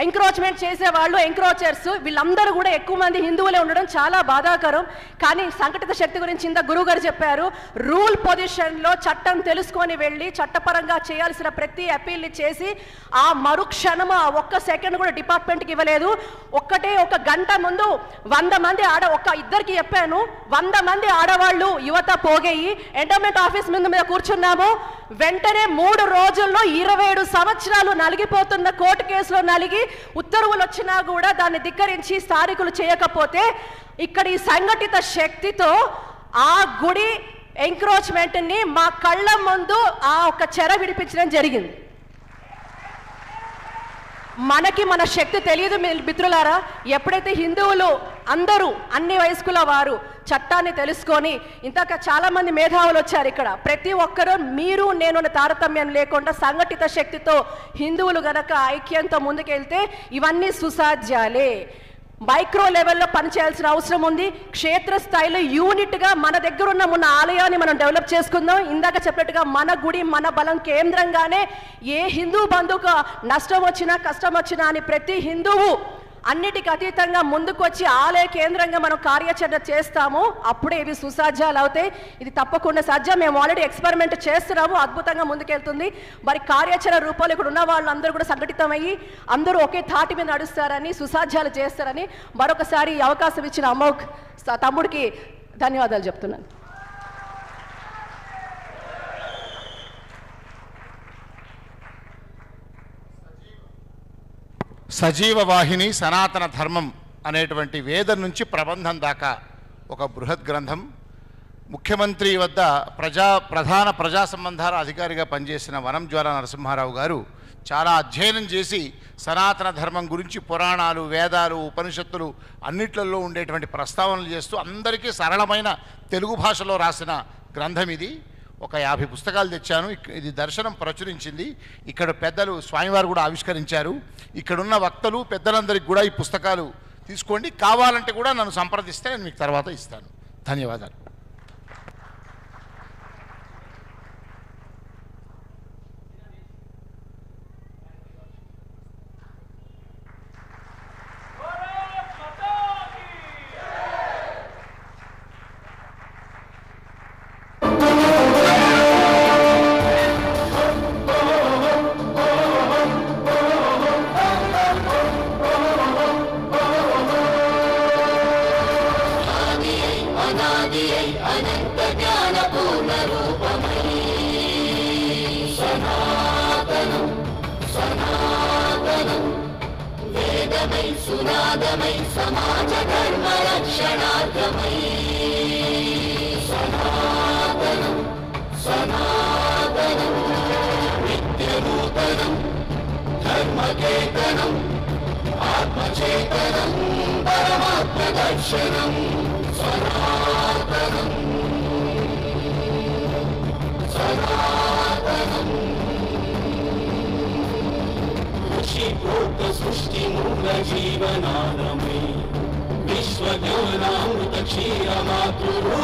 S3: ఎంక్రోచ్మెంట్ చేసేవాళ్ళు, ఎంక్రోచర్స్, వీళ్ళందరూ కూడా ఎక్కువ మంది హిందువులే ఉండడం చాలా బాధాకరం. కానీ సంఘటిత శక్తి గురించి ఇంత గురువు గారు చెప్పారు. రూల్ పొజిషన్లో చట్టం తెలుసుకొని వెళ్ళి చట్టపరంగా చేయాల్సిన ప్రతి అపీల్ని చేసి ఆ మరుక్షణం ఆ ఒక్క సెకండ్ కూడా డిపార్ట్మెంట్కి ఇవ్వలేదు. ఒక గంట ముందు 100 మంది ఇద్దరికి చెప్పాను, 100 మంది ఆడవాళ్ళు యువత పోగేయి ఎండోమెంట్ ఆఫీస్ మీద కూర్చున్నాము. వెంటనే 3 రోజుల్లో 27 సంవత్సరాలు నలిగిపోతున్న కోర్టు కేసులో నలిగి ఉత్తర్వులు వచ్చినా కూడా దాన్ని ధిక్కరించి స్థానికులు చేయకపోతే ఇక్కడ ఈ సంఘటిత శక్తితో ఆ గుడి ఎంక్రోచ్మెంట్ని మా కళ్ళ ముందు ఆ ఒక చెర విడిపించడం జరిగింది. మనకి మన శక్తి తెలియదు మిత్రులారా. ఎప్పుడైతే హిందువులు అందరూ అన్ని వయస్కుల వారు చట్టాన్ని తెలుసుకొని, ఇంతక చాలా మంది మేధావులు వచ్చారు ఇక్కడ, ప్రతి ఒక్కరూ మీరు నేను తారతమ్యం లేకుండా సంఘటిత శక్తితో హిందువులు గనక ఐక్యంతో ముందుకెళ్తే ఇవన్నీ సుసాధ్యాలే. మైక్రో లెవెల్లో పనిచేయాల్సిన అవసరం ఉంది. క్షేత్రస్థాయిలో యూనిట్గా మన దగ్గర ఉన్న ఆలయాన్ని మనం డెవలప్ చేసుకుందాం. ఇందాక చెప్పినట్టుగా మన గుడి మన బలం కేంద్రంగానే ఏ హిందూ బంధువుకు నష్టం వచ్చినా కష్టం వచ్చినా అని ప్రతి హిందువు అన్నిటికి అతీతంగా ముందుకొచ్చి ఆలయ కేంద్రంగా మనం కార్యాచరణ చేస్తాము. అప్పుడే ఇవి సుసాధ్యాలు అవుతాయి. ఇది తప్పకుండా సాధ్యం. మేము ఆల్రెడీ ఎక్స్పెరిమెంట్ చేస్తున్నాము, అద్భుతంగా ముందుకెళ్తుంది. మరి కార్యాచరణ రూపంలో ఇక్కడ ఉన్న వాళ్ళందరూ కూడా సంఘటితమయ్యి అందరూ ఒకే తాటి మీద నడుస్తారని, సుసాధ్యాలు చేస్తారని మరొకసారి ఈ అవకాశం ఇచ్చిన అమోఘ్ తమ్ముడికి ధన్యవాదాలు చెప్తున్నాను.
S4: సజీవ వాహిని సనాతన ధర్మం అనేటువంటి వేదం నుంచి ప్రబంధం దాకా ఒక బృహత్ గ్రంథం. ముఖ్యమంత్రి వద్ద ప్రధాన ప్రజా సంబంధాల అధికారిగా పనిచేసిన వనంజ్వాల నరసింహారావు గారు చాలా అధ్యయనం చేసి సనాతన ధర్మం గురించి పురాణాలు, వేదాలు, ఉపనిషత్తులు అన్నిట్లలో ఉండేటువంటి ప్రస్తావనలు చేస్తూ అందరికీ సరళమైన తెలుగు భాషలో రాసిన గ్రంథం ఇది. ఒక 50 పుస్తకాలు తెచ్చాను. ఇది దర్శనం ప్రచురించింది. ఇక్కడ పెద్దలు స్వామివారు కూడా ఆవిష్కరించారు. ఇక్కడున్న వక్తలు పెద్దలందరికీ కూడా ఈ పుస్తకాలు తీసుకోండి. కావాలంటే కూడా నన్ను సంప్రదిస్తే నేను మీకు తర్వాత ఇస్తాను. ధన్యవాదాలు.
S7: विश्वज्ञानामृत क्षीरमातृरूपमयी